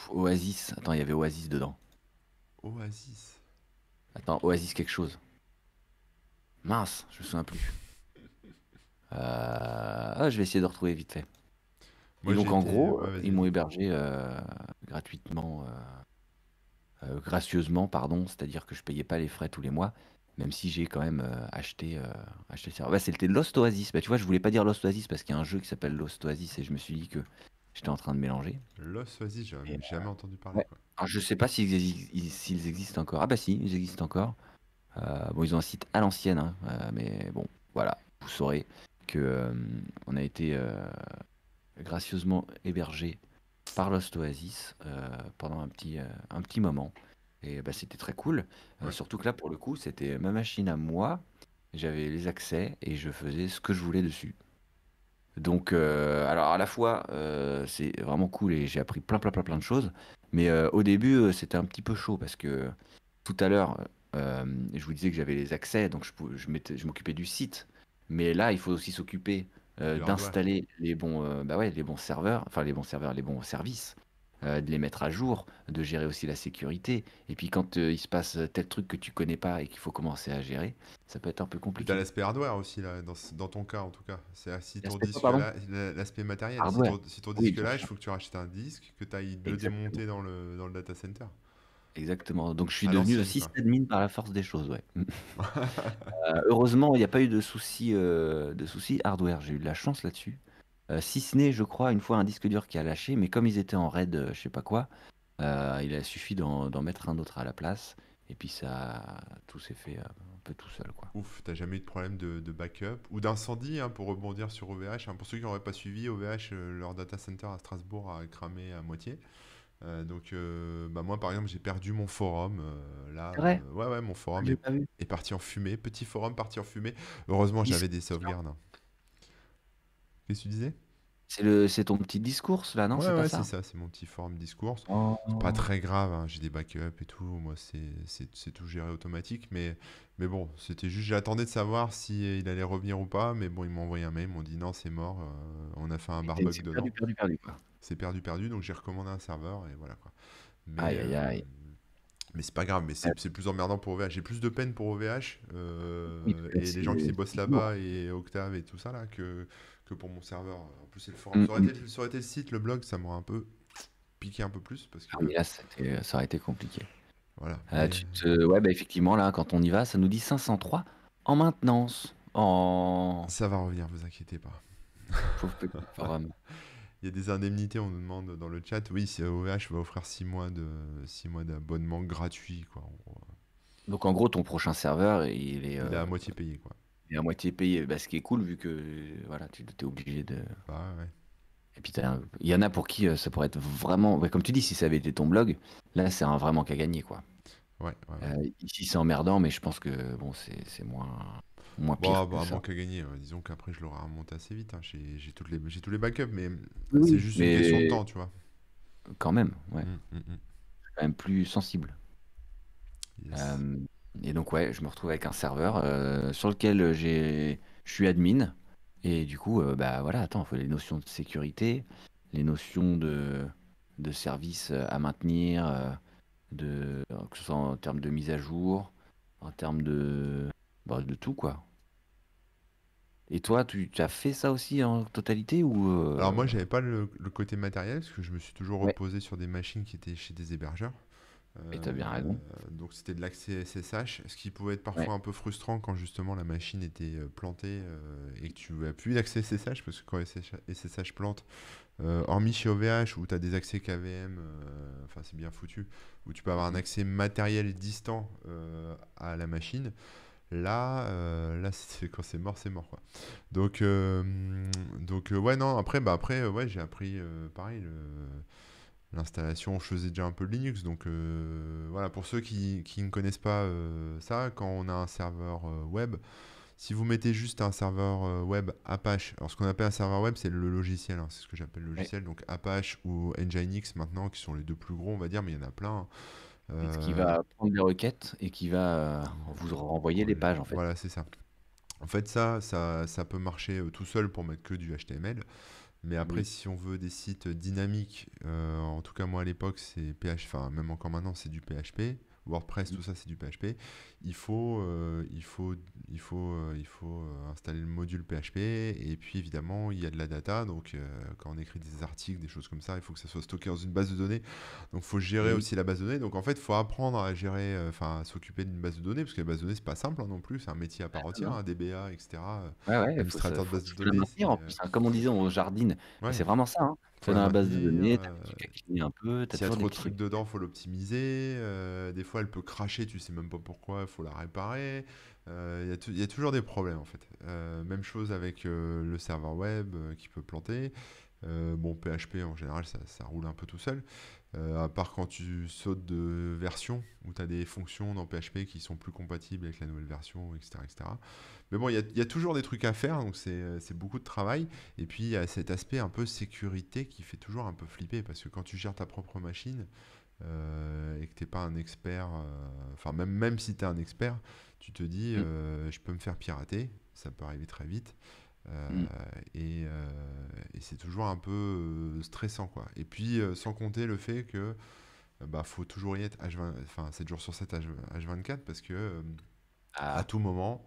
Oasis, attends, il y avait Oasis dedans. Oasis. Attends, Oasis quelque chose. Mince, je me souviens plus. Je vais essayer de retrouver vite fait. Et Moi j'ai donc en été. gros, Ouais, vas-y, ils m'ont vas-y. hébergé gratuitement, gracieusement, pardon, c'est-à-dire que je payais pas les frais tous les mois, même si j'ai quand même acheté ça. Ouais, c'était Lost Oasis. Bah, tu vois, je voulais pas dire Lost Oasis parce qu'il y a un jeu qui s'appelle Lost Oasis et je me suis dit que j'étais en train de mélanger. Lost Oasis, j'ai Et, jamais entendu parler ouais. quoi. Alors, je sais pas s'ils existent encore. Ah bah si, ils existent encore. Bon, ils ont un site à l'ancienne, hein, mais bon, voilà, vous saurez que on a été gracieusement hébergé par Lost Oasis pendant un petit moment. Et bah, c'était très cool. Ouais. Surtout que là, pour le coup, c'était ma machine à moi. J'avais les accès et je faisais ce que je voulais dessus. Donc, alors à la fois, c'est vraiment cool et j'ai appris plein de choses. Mais au début, c'était un petit peu chaud parce que tout à l'heure, je vous disais que j'avais les accès, donc je m'occupais du site. Mais là, il faut aussi s'occuper Du hardware. d'installer bah ouais, les bons serveurs, enfin les bons serveurs, les bons services, de les mettre à jour, de gérer aussi la sécurité. Et puis quand il se passe tel truc que tu connais pas et qu'il faut commencer à gérer, ça peut être un peu Puis t'as compliqué. l'aspect hardware aussi là, dans ton cas en tout cas. C'est si ton L'aspect quoi, disque pardon? là, l'aspect matériel, Hardware. si ton Oui, disque bien là, il sûr. faut que tu rachètes un disque, que tu ailles le Exactement. démonter dans le data center. Exactement. Donc je suis À devenu le l'ancienne quoi. sysadmin par la force des choses, ouais. Heureusement, il n'y a pas eu de soucis hardware. J'ai eu de la chance là-dessus. Si ce n'est, je crois, une fois un disque dur qui a lâché, mais comme ils étaient en RAID, je sais pas quoi, il a suffi d'en mettre un autre à la place. Et puis tout s'est fait un peu tout seul, quoi. Ouf, t'as jamais eu de problème de backup ou d'incendie hein, pour rebondir sur OVH. Hein. Pour ceux qui n'auraient pas suivi, OVH, leur data center à Strasbourg a cramé à moitié. Bah moi par exemple, j'ai perdu mon forum. C'est vrai? Ouais, ouais, mon Ah, forum j'ai pas vu. est parti en fumée. Petit forum parti en fumée. Heureusement, j'avais des Discord. sauvegardes. Hein. Qu'est-ce que tu disais? C'est ton petit discours, là, non? Ouais, C'est pas ouais, c'est ça? ça, c'est mon petit forum discourse. C'est pas Oh. très grave, hein, j'ai des backups et tout, moi c'est tout géré automatique, mais bon, c'était juste, j'attendais de savoir si il allait revenir ou pas, mais bon, ils m'ont envoyé un mail, ils m'ont dit non, c'est mort, on a fait un barbug C'est dedans, perdu, perdu, perdu, quoi. c'est perdu, perdu, donc j'ai recommandé un serveur et voilà quoi. Mais, Aïe, aïe, aïe. mais c'est pas grave, mais c'est plus emmerdant pour OVH, j'ai plus de peine pour OVH Oui, parce que et les gens qui bossent c'est lourd. là-bas et Octave et tout ça là que pour mon serveur. En plus, c'est le forum. Mm, mm. Ça aurait été le site, le blog, ça m'aurait un peu piqué un peu plus parce Ah que oui, là, ça aurait été compliqué. voilà. Mais Ouais, bah effectivement, là, quand on y va, ça nous dit 503 en maintenance. En ça va revenir, vous inquiétez pas. pauvre petit forum. Il y a des indemnités, on nous demande dans le chat. Oui, OVH va offrir 6 mois d'abonnement gratuit, quoi. En gros. Donc en gros, ton prochain serveur, Il a à moitié payé, quoi. il est à moitié payé. Bah, ce qui est cool, vu que voilà, tu es obligé de. Bah ouais. Et puis il y en a pour qui ça pourrait être vraiment. Ouais, comme tu dis, si ça avait été ton blog, là, c'est un vraiment qu'à gagner, quoi. Ouais, ouais, ouais. Ici, c'est emmerdant, mais je pense que bon, c'est moins Bon, pire que bah, à ça. moins qu'à gagner. Disons qu'après, je l'aurai remonté assez vite. Hein. J'ai j'ai tous les backups, mais Oui, c'est oui. juste une question de Mais temps, tu vois. quand même, ouais, Mm. quand même plus sensible. Yes. Euh, et donc, ouais, je me retrouve avec un serveur sur lequel je suis admin. Et du coup, bah voilà, attends, il faut les notions de sécurité, les notions de service à maintenir, que ce soit en termes de mise à jour, en termes de tout, quoi. Et toi, tu as fait ça aussi en totalité ou Alors moi, j'avais pas le côté matériel, parce que je me suis toujours Ouais, reposé sur des machines qui étaient chez des hébergeurs. et t'as bien raison. Donc c'était de l'accès SSH, ce qui pouvait être Ouais, parfois un peu frustrant quand justement la machine était plantée et que tu n'as plus d'accès SSH, parce que quand SSH plante, hormis chez OVH où tu as des accès KVM, enfin c'est bien foutu, où tu peux avoir un mhm. accès matériel distant à la machine, là c'est c'est mort quoi. Ouais non, après ouais j'ai appris pareil l'installation, je faisais déjà un peu de Linux, donc voilà, pour ceux qui ne connaissent pas ça, quand on a un serveur web, si vous mettez juste un serveur web Apache, alors ce qu'on appelle un serveur web, c'est le logiciel, hein, c'est ce que j'appelle le Ouais, logiciel, donc Apache ou Nginx maintenant, qui sont les deux plus gros, on va dire, mais il y en a plein. Hein. C'est ce qui Euh, va prendre les requêtes et qui va vous renvoyer les pages en fait. voilà, c'est ça. En fait, ça peut marcher tout seul pour mettre que du HTML. Mais après, Oui. si on veut des sites dynamiques, en tout cas moi à l'époque, c'est PH, enfin même encore maintenant, c'est du PHP. WordPress, tout ça, c'est du PHP. Il faut, installer le module PHP. Et puis évidemment, il y a de la data. Donc quand on écrit des articles, des choses comme ça, il faut que ça soit stocké dans une base de données. Donc il faut gérer Et oui. aussi la base de données. Donc en fait, il faut apprendre à gérer, enfin à s'occuper d'une base de données, parce que la base de données, c'est pas simple non plus. C'est un métier à part entière, Non. hein, DBA, etc. Ouais, ouais, Administrateur de faut base de aussi le données, maintenir en plus, hein. Comme on disait, on jardine. Et ouais, c'est vraiment ça, hein. Tu faut vas la dans la base de maintenir. données, t'as des trucs à cligner un peu, t'as S'il y a toujours des trop de petits trucs trucs. dedans, faut l'optimiser. Des fois, elle peut cracher, tu sais même pas pourquoi, il faut la réparer. Il y a toujours des problèmes en fait. Même chose avec le serveur web qui peut planter. Bon, PHP en général, ça roule un peu tout seul. À part quand tu sautes de version, où tu as des fonctions dans PHP qui sont plus compatibles avec la nouvelle version, etc. etc. Mais bon, il y a toujours des trucs à faire, donc c'est beaucoup de travail. Et puis, il y a cet aspect un peu sécurité qui fait toujours un peu flipper, parce que quand tu gères ta propre machine, et que t'es pas un expert, enfin même si tu es un expert, tu te dis, Mm, je peux me faire pirater, ça peut arriver très vite. Euh, mm. et c'est toujours un peu stressant, quoi. Et puis sans compter le fait que bah, faut toujours y être H20, enfin 7 jours sur 7 H24, parce que à Ah, tout moment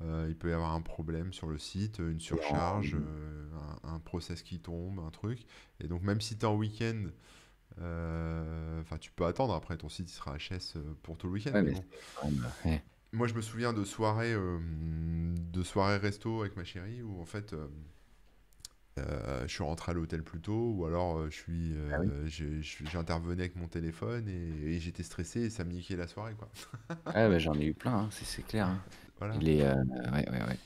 il peut y avoir un problème sur le site, une et surcharge, un process qui tombe, un truc. Et donc même si tu es en week-end, enfin tu peux attendre, après ton site il sera HS pour tout le week-end, ouais, mais mais bon. c'est quand même. Ouais. Moi je me souviens de soirées resto avec ma chérie où en fait je suis rentré à l'hôtel plus tôt, ou alors Ah oui. j'intervenais avec mon téléphone et j'étais stressé et ça me niquait la soirée, quoi. Ouais, bah, j'en ai eu plein, hein, c'est clair, hein. Voilà. Il est, ouais, ouais, ouais.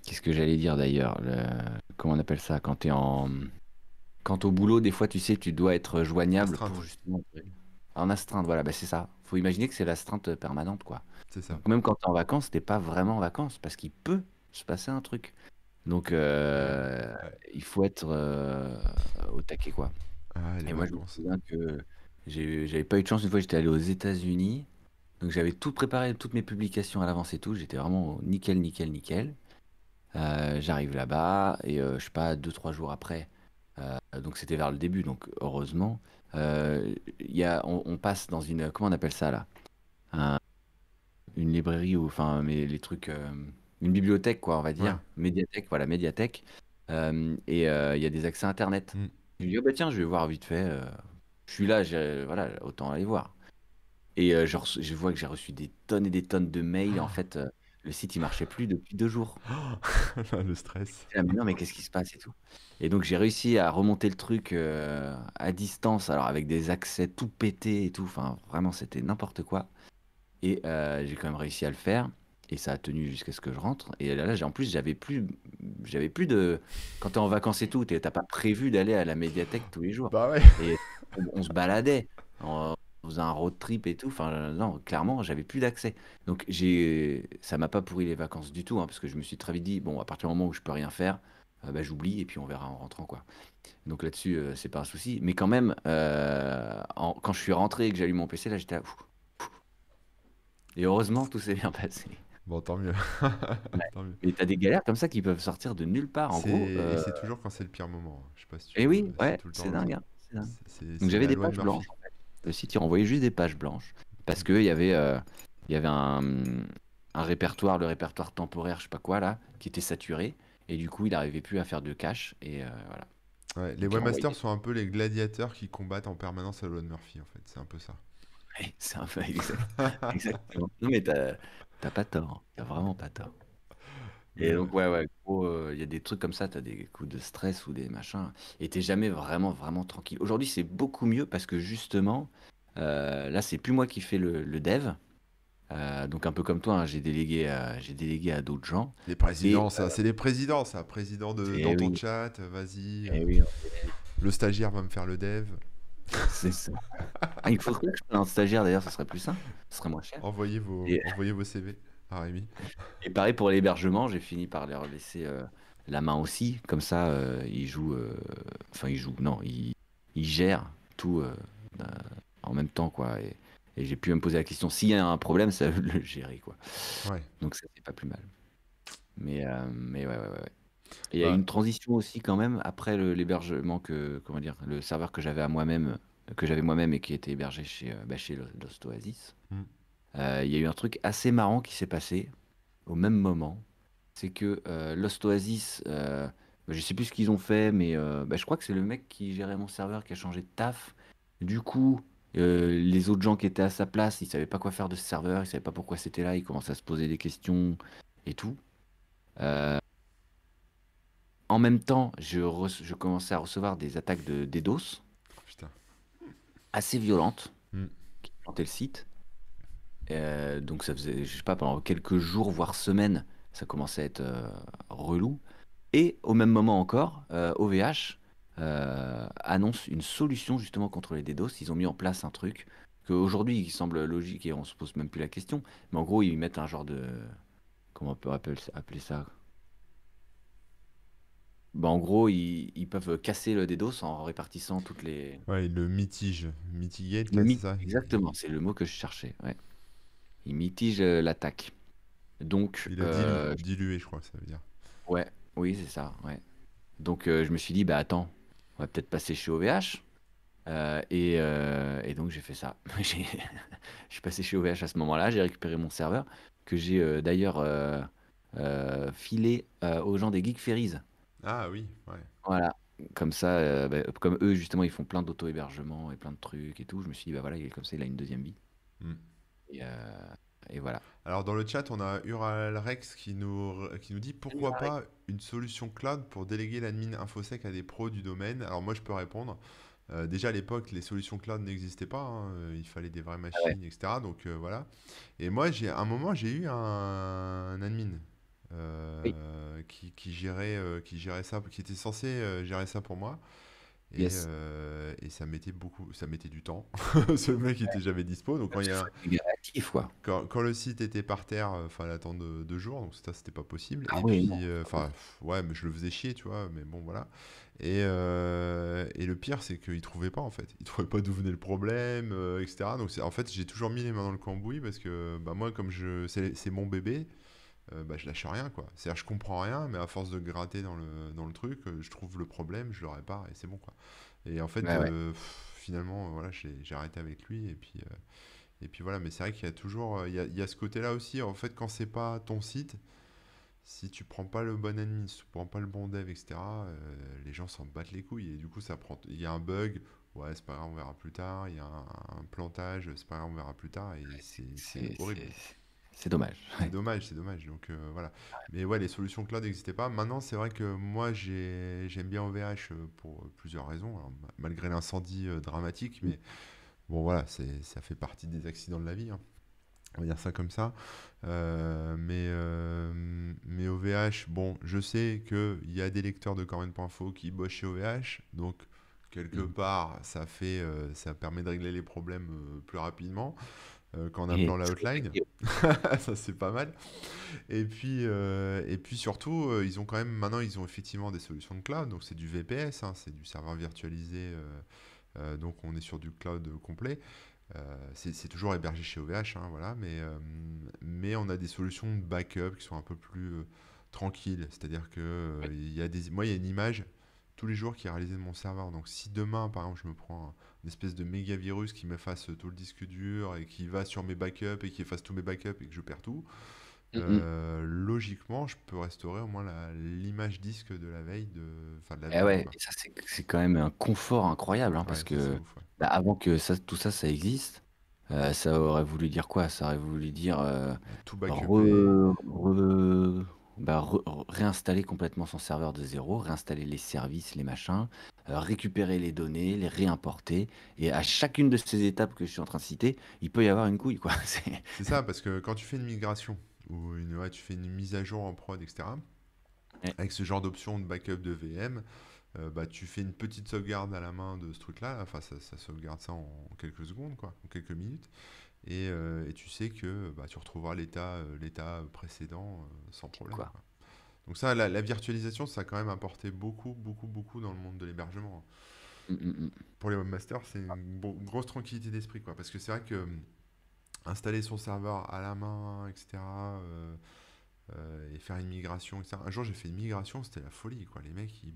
Qu'est-ce que j'allais dire d'ailleurs? Comment on appelle ça? Quand au boulot, des fois, tu sais, tu dois être joignable Astreinte, pour justement. En astreinte, voilà, bah, c'est ça. Faut imaginer que c'est l'astreinte permanente, quoi. c'est ça. Donc même quand t'es en vacances, t'es pas vraiment en vacances parce qu'il peut se passer un truc. Donc Ouais, ouais. il faut être au taquet, quoi. Ah, les Et moi, je me vacances. souviens que j'avais pas eu de chance. Une fois, j'étais allé aux États-Unis. Donc j'avais tout préparé, toutes mes publications à l'avance et tout. J'étais vraiment nickel, nickel, nickel. J'arrive là-bas et je sais pas, 2, 3 jours après. Donc c'était vers le début, donc heureusement. On passe dans une, comment on appelle ça là? Un- une librairie ou enfin, mais les trucs, une bibliothèque quoi, on va Ouais. dire. Médiathèque, voilà, médiathèque. Et il y a des accès Internet. Mm. Je me dis, oh bah tiens, je vais voir vite fait. Je suis là, voilà, autant aller voir. Et je vois que j'ai reçu des tonnes et des tonnes de mails. En fait, le site, il marchait plus depuis 2 jours. Le stress. J'étais là, mais non, mais qu'est-ce qui se passe et tout. Et donc, j'ai réussi à remonter le truc à distance, alors avec des accès tout pétés et tout. Enfin, vraiment, c'était n'importe quoi. Et j'ai quand même réussi à le faire. Et ça a tenu jusqu'à ce que je rentre. Et là, en plus, j'avais plus de. Quand t'es en vacances et tout, t'as pas prévu d'aller à la médiathèque tous les jours. Bah ouais. Et on se baladait. On faisait un road trip et tout. Enfin, non, clairement, j'avais plus d'accès. Donc, ça m'a pas pourri les vacances du tout, hein, parce que je me suis très vite dit, bon, à partir du moment où je peux rien faire, bah, j'oublie et puis on verra en rentrant, quoi. Donc là-dessus, c'est pas un souci. Mais quand même, quand je suis rentré et que j'ai allumé mon PC, là, j'étais là. Ouf. Et heureusement, tout s'est bien passé. Bon, tant mieux. Ouais. Tant mieux. Mais t'as des galères comme ça qui peuvent sortir de nulle part. En gros, Et c'est toujours quand c'est le pire moment, hein. Je sais pas si et oui, c'est ouais, tout le temps c'est le dingue, cas. hein, c'est dingue. Donc C'est j'avais la des loi de pages blanches, Murphy. en fait. Le site, il renvoyait juste des pages blanches parce qu'il y avait un répertoire, le répertoire temporaire, je sais pas quoi, là, qui était saturé. Et du coup, il n'arrivait plus à faire de cache. Et voilà. Ouais, les Donc il webmasters renvoyait. sont un peu les gladiateurs qui combattent en permanence la loi de Murphy, en fait. C'est un peu ça. Ouais, c'est un peu exactement. Non, mais t'as pas tort. T'as vraiment pas tort. Et Mais ouais. donc, ouais, ouais, gros, il y a des trucs comme ça, t'as des coups de stress ou des machins, et t'es jamais vraiment, vraiment tranquille. Aujourd'hui, c'est beaucoup mieux parce que justement, là, c'est plus moi qui fais le dev. Donc, un peu comme toi, hein, j'ai délégué à d'autres gens. Les Et présidents, ça, c'est les présidents, ça. Président dans eh ton oui, chat, vas-y. eh oui, Le stagiaire va me faire le dev. c'est ça. Ah, il faudrait que je prenne un stagiaire d'ailleurs, ça serait plus simple, ce serait moins cher. Et, Envoyez vos CV à Rémi. et pareil pour l'hébergement, j'ai fini par leur laisser la main aussi. Comme ça, ils jouent. Enfin, ils jouent. Non, ils gèrent tout en même temps, quoi. Et Et j'ai pu me poser la question, s'il y a un problème, ça veut le gérer, quoi. Ouais. Donc ça, c'est pas plus mal. Mais ouais, ouais, ouais, ouais. Et il y a eu Bah, une transition aussi quand même après l'hébergement comment dire, le serveur que j'avais à moi-même, que j'avais moi-même et qui était hébergé chez Lost Oasis. hmm. Il y a eu un truc assez marrant qui s'est passé au même moment. C'est que Lost Oasis, je sais plus ce qu'ils ont fait, mais je crois que c'est le mec qui gérait mon serveur qui a changé de taf. Du coup, les autres gens qui étaient à sa place, ils savaient pas quoi faire de ce serveur, ils savaient pas pourquoi c'était là, ils commençaient à se poser des questions et tout. Euh, En même temps, je commençais à recevoir des attaques de DDoS Oh, putain. assez violentes Hmm. qui plantaient le site. Donc ça faisait, je sais pas, pendant quelques jours, voire semaines, ça commençait à être relou. Et au même moment encore, OVH annonce une solution justement contre les DDoS. Ils ont mis en place un truc qu'aujourd'hui il semble logique et on se pose même plus la question. Mais en gros, ils mettent un genre de... Comment on peut appeler ça? En gros, ils peuvent casser le DDoS en répartissant toutes les... Ouais, le mitige. Mitigate, là, c'est ça? Exactement, c'est le mot que je cherchais. Ouais. Ils mitigent l'attaque. Donc, Il a dilué, je crois, ça veut dire. ouais, oui, c'est ça. Ouais. Donc, je me suis dit, bah attends, on va peut-être passer chez OVH. Et donc j'ai fait ça. Je suis passé chez OVH à ce moment-là, j'ai récupéré mon serveur que j'ai d'ailleurs filé aux gens des Geek Ferries. Ah oui, ouais. Voilà. Comme ça, comme eux justement, ils font plein d'auto-hébergement et plein de trucs et tout. Je me suis dit, bah voilà, il est comme ça, il a une deuxième vie. Hmm. Et, euh, et voilà. Alors dans le chat, on a Uralrex qui nous dit pourquoi pas une solution cloud pour déléguer l'admin InfoSec à des pros du domaine. Alors moi je peux répondre. Déjà à l'époque, les solutions cloud n'existaient pas, hein, il fallait des vraies Ah ouais. machines, etc. Donc voilà. Et moi, à un moment, j'ai eu un admin Oui. qui gérait ça, qui était censé gérer ça pour moi. Yes. Et ça mettait du temps. Ce mec était jamais dispo. Donc Parce qu'il faut être méga réactif, quoi. quand le site était par terre, fallait attendre 2 jours, donc ça c'était pas possible. Ah Et ouais, non. puis, enfin, ouais, mais je le faisais chier, tu vois, mais bon, voilà. Et le pire, c'est qu'il trouvait pas en fait. Il trouvait pas d'où venait le problème, etc. Donc en fait, j'ai toujours mis les mains dans le cambouis parce que bah, moi, comme c'est mon bébé, bah, je lâche rien quoi. C'est-à-dire, je comprends rien, mais à force de gratter dans le truc, je trouve le problème, je le répare et c'est bon quoi. Et en fait, Ouais, ouais. finalement, voilà, j'ai arrêté avec lui et puis voilà, mais c'est vrai qu'il y a toujours, il y a ce côté-là aussi, en fait, quand c'est pas ton site, si tu prends pas le bon admin, si tu prends pas le bon dev, etc., les gens s'en battent les couilles, et du coup, il y a un bug, ouais, c'est pas grave, on verra plus tard, il y a un plantage, c'est pas grave, on verra plus tard, et c'est C'est horrible. c'est- c'est dommage. C'est dommage, c'est dommage. Donc voilà. Mais ouais, les solutions cloud n'existaient pas. Maintenant, c'est vrai que moi, j'aime bien OVH pour plusieurs raisons. Alors, malgré l'incendie dramatique, mais bon, voilà, ça fait partie des accidents de la vie, hein. On va dire ça comme ça. Mais OVH, bon, je sais qu'il y a des lecteurs de Corben.info qui bossent chez OVH. Donc, quelque Mhm. part, ça permet de régler les problèmes plus rapidement qu'en Et appelant la ce qui est hotline. vrai Ça, c'est pas mal. Et puis surtout, maintenant, ils ont effectivement des solutions de cloud. Donc, c'est du VPS, hein, c'est du serveur virtualisé. Donc, on est sur du cloud complet. C'est toujours hébergé chez OVH, hein, voilà, mais on a des solutions de backup qui sont un peu plus tranquilles. C'est-à-dire que moi, il y a une image tous les jours qui est réalisée de mon serveur. Donc, si demain, par exemple, je me prends une espèce de méga virus qui m'efface tout le disque dur et qui va sur mes backups et qui efface tous mes backups et que je perds tout, Mhm. logiquement, je peux restaurer au moins l'image disque de la veille, enfin de la Eh veille, ouais, quoi. et ça c'est quand même un confort incroyable, hein, parce Ouais, ça c'est que ouf, ouais. avant que tout ça, ça existe, ça aurait voulu dire quoi? Ça aurait voulu dire Tout re- backuper. réinstaller complètement son serveur de zéro, réinstaller les services, les machins, récupérer les données, les réimporter. Et à chacune de ces étapes que je suis en train de citer, il peut y avoir une couille, quoi. C'est ça, parce que quand tu fais une migration ou ouais, tu fais une mise à jour en prod, etc., Ouais. avec ce genre d'option de backup de VM, bah, tu fais une petite sauvegarde à la main de ce truc-là. Enfin, ça sauvegarde ça en quelques secondes, quoi, en quelques minutes. Et tu sais que bah, tu retrouveras l'état précédent sans problème, Quoi. quoi. Donc ça, la virtualisation, ça a quand même apporté beaucoup, beaucoup, beaucoup dans le monde de l'hébergement. Mm, mm, mm. Pour les webmasters, c'est une grosse tranquillité d'esprit, quoi. Parce que c'est vrai que installer son serveur à la main, etc. Et faire une migration, etc. Un jour, j'ai fait une migration, c'était la folie, quoi. Les mecs, ils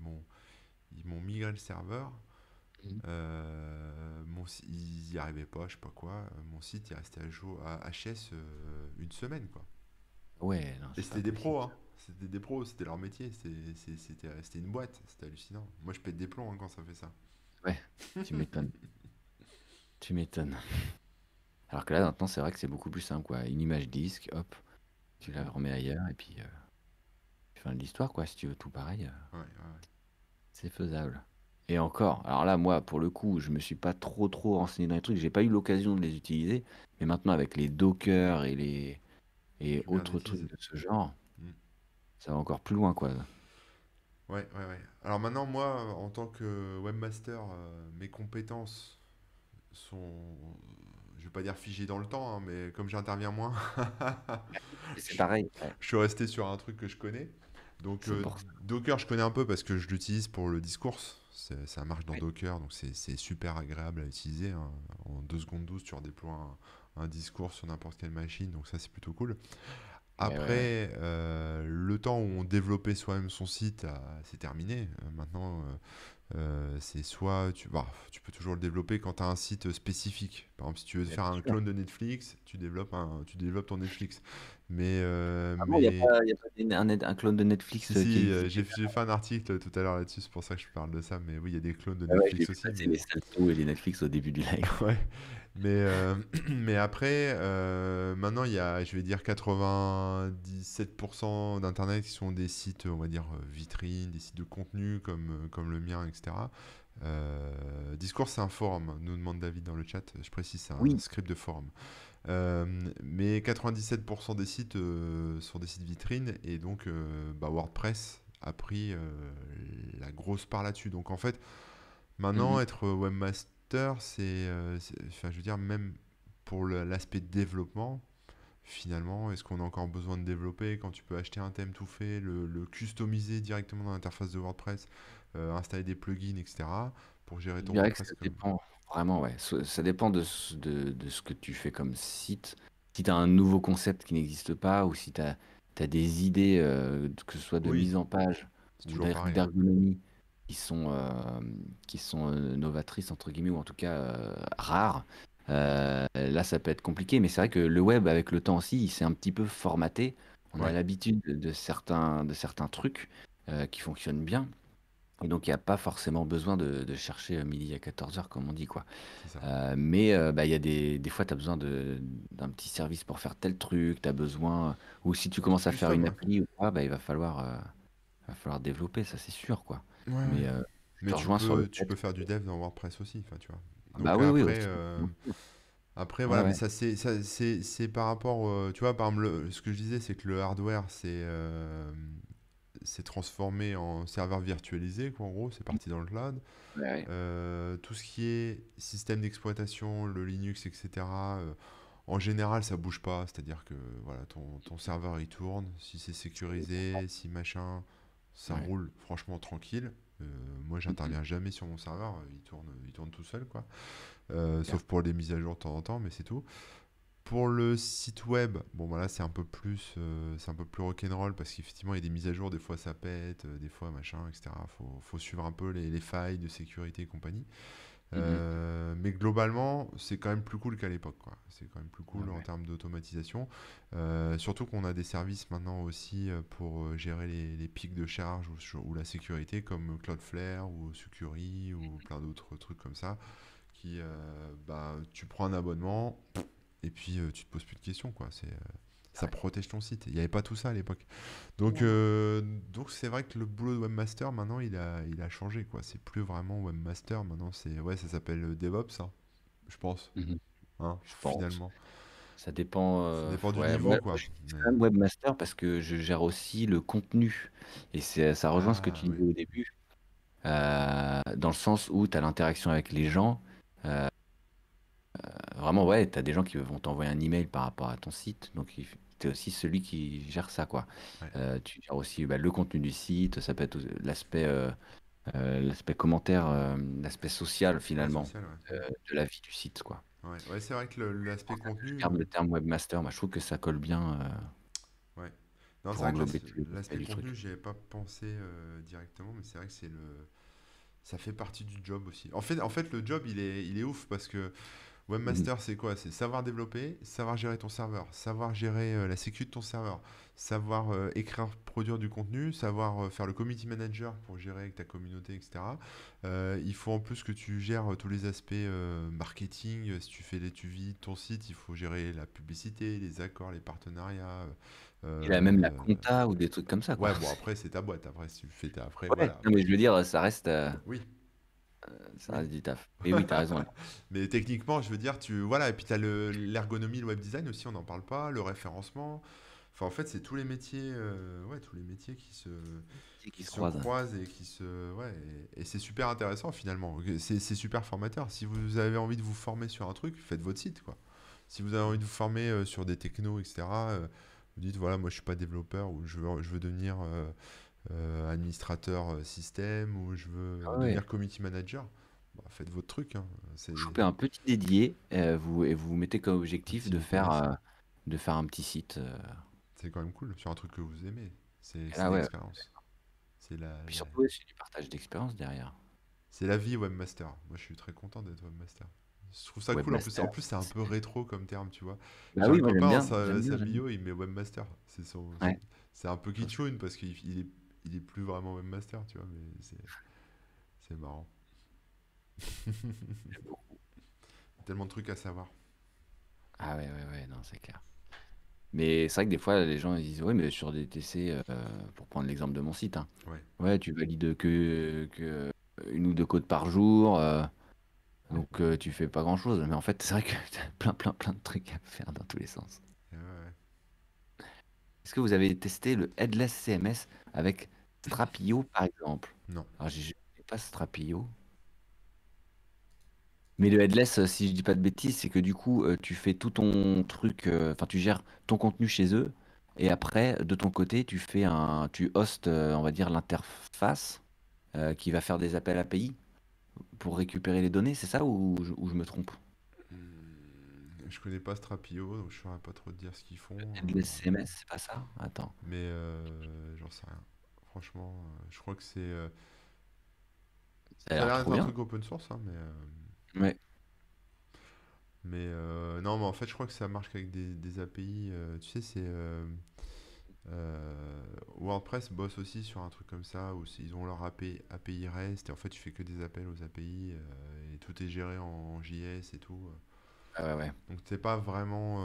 m'ont migré le serveur. Mhm. Ils y arrivaient pas, je sais pas quoi. Mon site est resté à jour à HS une semaine, quoi. Ouais, non, Et c'est pas c'était des possible pros, ça. hein. C'était des pros, c'était leur métier. C'était une boîte. C'était hallucinant. Moi, je pète des plombs hein, quand ça fait ça. Ouais, tu m'étonnes. Tu m'étonnes. Alors que là, maintenant, c'est vrai que c'est beaucoup plus simple, quoi. Une image disque, hop, tu la Mm. remets ailleurs, et puis fin de l'histoire, quoi. Si tu veux tout pareil, Ouais, ouais, ouais. c'est faisable. Et encore, alors là, moi, pour le coup, je me suis pas trop renseigné dans les trucs, j'ai pas eu l'occasion de les utiliser, mais maintenant, avec les Docker et autres Kubernetes. trucs de ce genre, Mm. ça va encore plus loin, quoi. Ouais, ouais, ouais. Alors maintenant, moi, en tant que webmaster, mes compétences sont, je vais pas dire figées dans le temps, hein, mais comme j'interviens moins, Et c'est je, pareil, ouais, je suis resté sur un truc que je connais. Donc c'est pour ça. Docker, je connais un peu parce que je l'utilise pour le discours. Ça marche dans Ouais, Docker, donc c'est super agréable à utiliser, hein. En 2 secondes 12, tu redéploies un discours sur n'importe quelle machine, donc ça c'est plutôt cool. ouais. Après, le temps où on développait soi-même son site, c'est terminé. Maintenant, c'est soit tu peux toujours le développer quand tu as un site spécifique. Par exemple, si tu veux Bien faire un sûr. clone de Netflix, tu développes ton Netflix. Mais, Ah bon, il n'y a mais pas, y a pas un clone de si, Netflix qui si, existe déjà? j'ai fait un article tout à l'heure là-dessus, c'est pour ça que je parle de ça. Mais oui, il y a des clones de Ah ouais, j'ai Netflix vu aussi. passer Mais les Salto et les Netflix au début du live. ouais, mais après, maintenant, il y a, je vais dire, 97% d'Internet qui sont des sites, on va dire, vitrines, des sites de contenu comme le mien, etc. Discours, c'est un forum, nous demande David dans le chat. Je précise, c'est un Oui. script de forum. Mais 97% des sites sont des sites vitrines, et donc WordPress a pris la grosse part là-dessus. Donc en fait, maintenant, Mhm. être webmaster, enfin, je veux dire, même pour l'aspect développement, finalement, est-ce qu'on a encore besoin de développer quand tu peux acheter un thème tout fait, le customiser directement dans l'interface de WordPress, installer des plugins, etc. pour gérer Je ton dirais que WordPress ça comme. dépend vraiment, ouais. Ça dépend de ce que tu fais comme site. Si tu as un nouveau concept qui n'existe pas, ou si tu as des idées, que ce soit de Oui, mise en page c'est ou toujours pareil, hein. d'ergonomie, qui sont novatrices, entre guillemets, ou en tout cas rares, là, ça peut être compliqué. Mais c'est vrai que le web, avec le temps aussi, il s'est un petit peu formaté. On a Ouais, l'habitude de certains trucs qui fonctionnent bien. Et donc, il n'y a pas forcément besoin de chercher midi à 14 heures, comme on dit, quoi. c'est ça. Mais bah, il y a des fois, tu as besoin d'un petit service pour faire tel truc, tu as besoin, ou si tu Du commences à faire custom, une ouais. appli ou quoi, bah, va falloir développer, ça c'est sûr, quoi. Ouais, ouais. Mais je Mais te tu rejoins sur le peux, tu fait peux faire que... du dev dans WordPress aussi, enfin, tu vois. Bah Donc oui, oui, après, aussi, bien sûr. Ouais, voilà, mais ouais. ça c'est par rapport, tu vois, par exemple, ce que je disais, c'est que le hardware, c'est transformé en serveur virtualisé, quoi, en gros, c'est parti dans le cloud. Ouais, ouais. Tout ce qui est système d'exploitation, le Linux, etc., en général, ça bouge pas. C'est-à-dire que voilà, ton serveur il tourne, si c'est sécurisé, si machin, ça Ouais. roule franchement tranquille. Euh, Moi, Mhm. j'interviens jamais sur mon serveur, il tourne tout seul, quoi. Super. Sauf pour les mises à jour de temps en temps, mais c'est tout. Pour le site web, bon voilà, c'est un peu plus rock'n'roll parce qu'effectivement il y a des mises à jour, des fois ça pète, des fois machin, etc. Faut suivre un peu les failles de sécurité et compagnie. Mhm. Mais globalement, c'est quand même plus cool qu'à l'époque, quoi. C'est quand même plus Ouais, cool en ouais. termes d'automatisation. Surtout qu'on a des services maintenant aussi pour gérer les pics de charge ou la sécurité, comme Cloudflare ou Sucuri ou plein d'autres trucs comme ça, qui, tu prends un abonnement et puis tu te poses plus de questions, quoi. Ah Ça ouais. protège ton site. Il n'y avait pas tout ça à l'époque. Donc, Non, non. c'est vrai que le boulot de webmaster maintenant il a changé, quoi. C'est plus vraiment webmaster maintenant, ouais, ça s'appelle DevOps, hein, je pense, Mhm. hein, Je pense. finalement. Ça dépend. Ça dépend du Ouais, niveau, moi, quoi. j'utilise Mais quand même Webmaster parce que je gère aussi le contenu. Et ça rejoint ce que ah tu disais oui, au début, dans le sens où tu as l'interaction avec les gens. Euh, Vraiment, ouais, tu as des gens qui vont t'envoyer un email par rapport à ton site. Donc, tu es aussi celui qui gère ça, quoi. ouais, Tu gères aussi bah, le contenu du site. Ça peut être l'aspect commentaire, l'aspect social, ouais, finalement, social, ouais. de la vie du site, quoi. Ouais, ouais, c'est vrai que C'est l'aspect pour ça que je contenu, garde le terme webmaster. Moi, je trouve que ça colle bien ouais. Non, c'est pour vrai que englober tous les aspects l'aspect du contenu, truc. j'y avais pas pensé directement, mais c'est vrai que ça fait partie du job aussi. En fait, le job, il est ouf parce que Mhm. Webmaster, c'est quoi? C'est savoir développer, savoir gérer ton serveur, savoir gérer la sécu de ton serveur, savoir écrire, produire du contenu, savoir faire le community manager pour gérer avec ta communauté, etc. Il faut en plus que tu gères tous les aspects marketing. Si tu vides ton site, il faut gérer la publicité, les accords, les partenariats. Il a même la euh, compta ou des trucs comme ça, quoi. ouais, bon, après, c'est ta boîte. Après, si tu fais après, Ouais, voilà. non, mais je veux dire, Oui, ça oui. reste du taf. Mais oui, t'as raison. Mais techniquement, je veux dire, voilà, et puis tu as l'ergonomie, le web design aussi, on n'en parle pas, le référencement. Enfin, en fait, c'est tous les métiers, ouais, tous les métiers C'est qui qui se se croisent. croisent et ouais, et c'est super intéressant finalement. C'est super formateur. Si vous avez envie de vous former sur un truc, faites votre site, quoi. Si vous avez envie de vous former sur des technos, etc., vous dites, voilà, moi je suis pas développeur ou je veux devenir administrateur système ou je veux Ah ouais. devenir community manager, bah, faites votre truc, hein. C'est Choper un petit dédié, et vous mettez comme un objectif petit VPS. de faire un petit site. C'est quand même cool sur un truc que vous aimez. C'est Et c'est là, ouais. l'expérience. C'est Puis surtout, ouais, c'est du partage d'expérience derrière. c'est la vie webmaster. Moi, je suis très content d'être webmaster. Je trouve ça cool. En plus, Webmaster. c'est un peu rétro comme terme, tu vois. Bah J'ai un oui, moi j'aime copain, bien, sa, j'aime bien, sa j'aime bien. bio, il met webmaster. Ouais. C'est un peu kitschune parce qu'il est plus vraiment webmaster, tu vois. Mais c'est marrant. J'aime beaucoup. Tellement de trucs à savoir. Ah ouais, ouais, ouais, non, c'est clair. Mais c'est vrai que des fois, les gens ils disent, ouais, mais sur des TC, pour prendre l'exemple de mon site, hein, Ouais. ouais, tu valides que une ou deux codes par jour, donc tu fais pas grand-chose. Mais en fait, c'est vrai que t'as plein, plein, plein de trucs à faire dans tous les sens. Ouais, ouais. Est-ce que vous avez testé le Headless CMS avec Strapio, par exemple? Non. Alors, j'ai pas Strapio. Mais le headless, si je dis pas de bêtises, c'est que du coup, tu fais tout ton truc, enfin, tu gères ton contenu chez eux, et après, de ton côté, tu hostes, on va dire, l'interface qui va faire des appels API pour récupérer les données, c'est ça ou je me trompe? Je connais pas Strapio, donc je saurais pas trop te dire ce qu'ils font. Headless CMS, c'est pas ça? Attends. Mais j'en sais rien. Franchement, je crois que Ça a ça a l'air l'air trop d'être un bien. truc open source, hein, Ouais. non, mais en fait, je crois que ça marche qu'avec des API. Tu sais, WordPress bosse aussi sur un truc comme ça où ils ont leur API REST et en fait, tu fais que des appels aux API et tout est géré en JS et tout. Ah ouais, ouais. Donc t'es pas vraiment,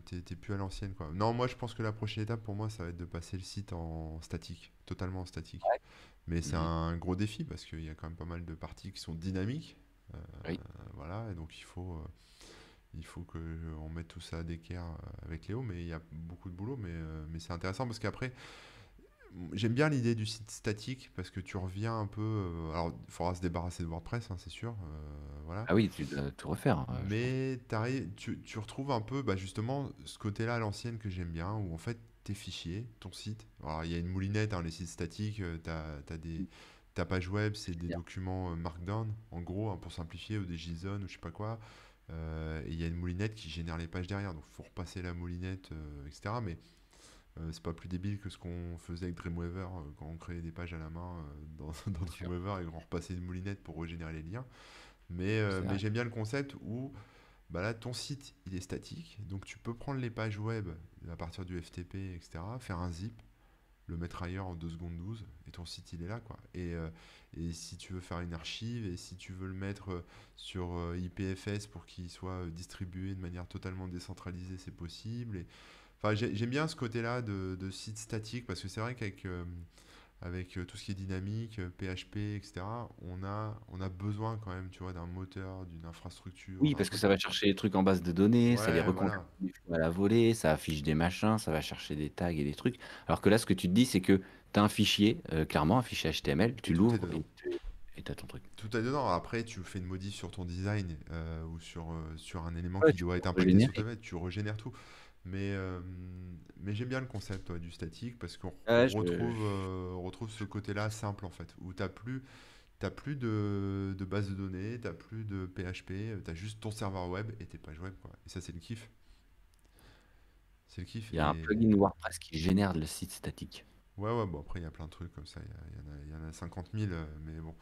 t'es plus à l'ancienne, quoi. Non, moi je pense que la prochaine étape pour moi ça va être de passer le site en statique, totalement en statique. Ouais. Mais c'est Mhm. un gros défi parce qu'il y a quand même pas mal de parties qui sont dynamiques. Euh, Oui. voilà, et donc il faut que on mette tout ça à d'équerre avec Léo, mais il y a beaucoup de boulot, mais c'est intéressant parce qu'après, j'aime bien l'idée du site statique parce que tu reviens un peu. Alors, il faudra se débarrasser de WordPress, hein, c'est sûr. Voilà. Ah oui, tu dois tout refaire, je pense. Mais tu retrouves un peu bah, justement ce côté-là à l'ancienne que j'aime bien, où en fait tes fichiers, ton site, alors il y a une moulinette, hein, les sites statiques, ta page web, c'est des Bien. documents Markdown, en gros, hein, pour simplifier, ou des JSON, ou je sais pas quoi. Et il y a une moulinette qui génère les pages derrière, donc il faut repasser la moulinette, etc. Mais c'est pas plus débile que ce qu'on faisait avec Dreamweaver quand on créait des pages à la main dans Bien sûr. Dreamweaver et qu'on repassait une moulinette pour régénérer les liens. C'est Mais vrai. j'aime bien le concept où bah là, ton site, il est statique, donc tu peux prendre les pages web à partir du FTP, etc., faire un zip, le mettre ailleurs en 2 secondes 12, et ton site, il est là, quoi. Et si tu veux faire une archive, et si tu veux le mettre sur IPFS pour qu'il soit distribué de manière totalement décentralisée, c'est possible. Enfin, j'aime bien ce côté-là de site statique, parce que c'est vrai avec tout ce qui est dynamique, PHP, etc., on a besoin quand même, tu vois, d'un moteur, d'une infrastructure, Oui, d'un parce que truc. ça va chercher des trucs en base de données, ça les Ouais, reconvertit voilà. des fois à la volée, ça affiche des machins, ça va chercher des tags et des trucs. Alors que là, ce que tu te dis, c'est que tu as un fichier, clairement, un fichier HTML, Et tu tout est l'ouvres dedans. et tu as ton truc. Tout est dedans. Après, tu fais une modif sur ton design ou sur un élément Ouais, qui tu doit peux être impacté sur ta régénérer. web, tu régénères tout. Mais, euh, mais j'aime bien le concept ouais, du statique parce qu'on Ouais, on retrouve ce côté-là simple en fait, où t'as plus, t'as plus de base de données, t'as plus de PHP, t'as juste ton serveur web et tes pages web, quoi. Et ça, c'est le kiff. C'est le kiff. Il y a un Et plugin WordPress qui génère le site statique. ouais, ouais, bon, après, il y a plein de trucs comme ça. Il y en a 50 000, mais bon.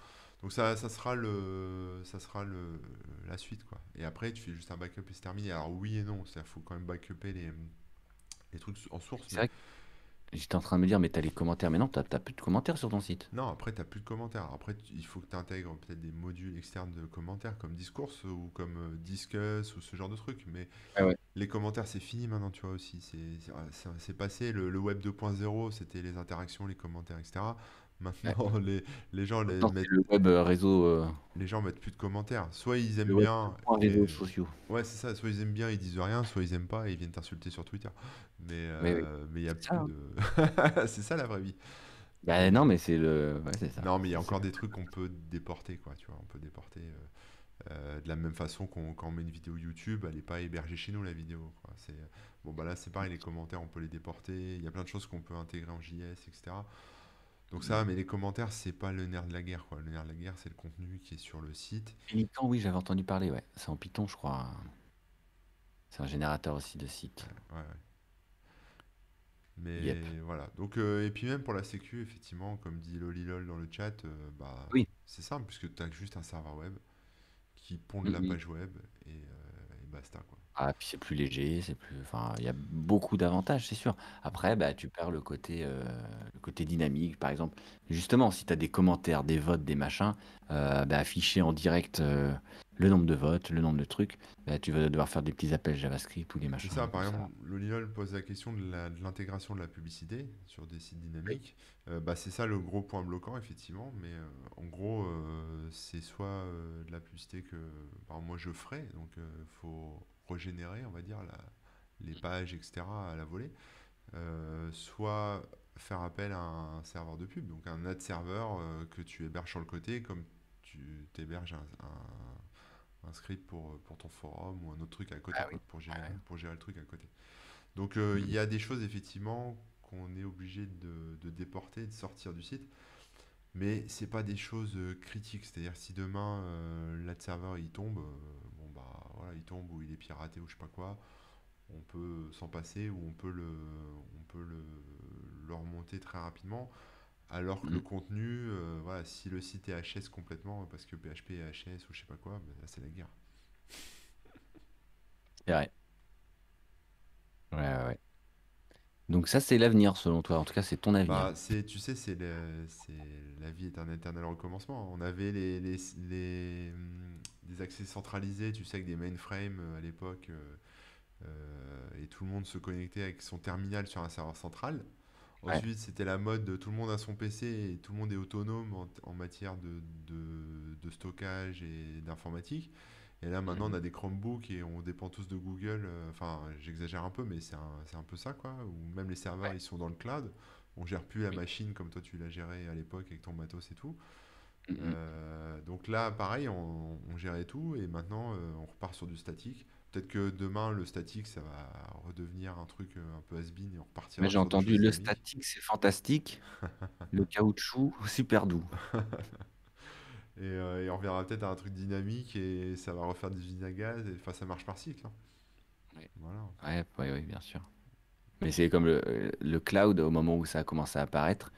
Donc ça sera la suite, quoi. Et après, tu fais juste un backup et c'est terminé. Alors oui et non, il faut quand même backuper les trucs en source, C'est mais vrai que j'étais en train de me dire, mais t'as les commentaires. Mais non, t'as plus de commentaires sur ton site. non, après, t'as plus de commentaires. Après, il faut que tu intègres peut-être des modules externes de commentaires comme Discourse ou comme Discuss ou ce genre de trucs. Mais Ouais, ouais. les commentaires, c'est fini maintenant, tu vois aussi. C'est passé. Le web 2.0, c'était les interactions, les commentaires, etc. Ouais. Maintenant, les gens Maintenant, c'est le web réseau, les gens mettent plus de commentaires. Soit ils le aiment web bien 2.0 réseaux et sociaux. ouais, c'est ça. Soit ils aiment bien, ils disent rien. Soit ils aiment pas et ils viennent t'insulter sur Twitter. Mais Oui, oui. mais il y a C'est ça, plus hein. de. C'est ça la vraie vie. Bah Et non, mais c'est le. Ouais, c'est ça. non, mais il y a C'est encore la des trucs qu'on peut déporter, quoi. Tu vois, on peut déporter de la même façon quand on met une vidéo YouTube, elle n'est pas hébergée chez nous la vidéo, quoi. Bon bah là c'est pareil, les commentaires on peut les déporter. Il y a plein de choses qu'on peut intégrer en JS, etc. Donc ça, mais les commentaires c'est pas le nerf de la guerre, quoi. Le nerf de la guerre c'est le contenu qui est sur le site. Pélican, oui, j'avais entendu parler, ouais. C'est en Python, je crois. C'est un générateur aussi de sites. Ouais, ouais. Yep. Mais voilà. Donc et puis même pour la sécu, effectivement, comme dit Lolilol dans le chat, bah Oui. c'est simple puisque tu as juste un serveur web qui ponde la Mhm. page web et basta, quoi. Ah, puis c'est plus léger, c'est plus. Enfin, il y a beaucoup d'avantages, c'est sûr. Après, bah, tu perds le côté dynamique, par exemple. Justement, si tu as des commentaires, des votes, des machins, bah, afficher en direct le nombre de votes, le nombre de trucs, bah, tu vas devoir faire des petits appels JavaScript ou des C'est machins ça, par comme exemple, ça. Lolilol pose la question de l'intégration de la publicité sur des sites Oui. dynamiques. Bah, c'est ça le gros point bloquant, effectivement, mais en gros, c'est soit de la publicité que par exemple, moi je ferais, donc il faut régénérer, on va dire, les pages, etc., à la volée, soit faire appel à un serveur de pub, donc un ad serveur que tu héberges sur le côté, comme tu t'héberges un script pour ton forum ou un autre truc à côté, Ah quoi, oui. Ah ouais. pour gérer le truc à côté. Donc il Mhm. y a des choses effectivement qu'on est obligé de déporter, de sortir du site, mais c'est pas des choses critiques. C'est-à-dire si demain l'ad server il tombe, bon bah voilà, il tombe ou il est piraté ou je sais pas quoi, on peut s'en passer ou le remonter très rapidement. Alors que le Mhm. contenu, voilà, si le site est HS complètement parce que PHP est HS ou je sais pas quoi, bah, là c'est la guerre. C'est vrai. Ouais, ouais, ouais. Donc ça, c'est l'avenir selon toi. En tout cas, c'est ton avis, hein. Bah, tu sais, la vie est un éternel recommencement. On avait des accès centralisés, tu sais, avec des mainframes à l'époque, et tout le monde se connectait avec son terminal sur un serveur central. Ouais. Ensuite, c'était la mode de tout le monde a son PC et tout le monde est autonome en matière de stockage et d'informatique. Et là, maintenant, on Mhm. a des Chromebooks et on dépend tous de Google. Enfin, j'exagère un peu, mais c'est un peu ça, quoi. Ou même les serveurs, Ouais. ils sont dans le cloud. On gère plus la machine comme toi, tu l'as géré à l'époque avec ton matos et tout. Mhm. Donc là, pareil, on gérait tout et maintenant, on repart sur du statique. Peut-être que demain, le statique, ça va redevenir un truc un peu has-been et on Mais repartira j'ai sur des entendu choses le dynamiques. statique, c'est fantastique. Le caoutchouc, super doux. Et on reviendra peut-être à un truc dynamique et ça va refaire des usines à gaz. Enfin, ça marche par cycle, hein. Ouais. Voilà. Ouais, ouais, ouais, bien sûr. Mais c'est comme le cloud, au moment où ça a commencé à apparaître,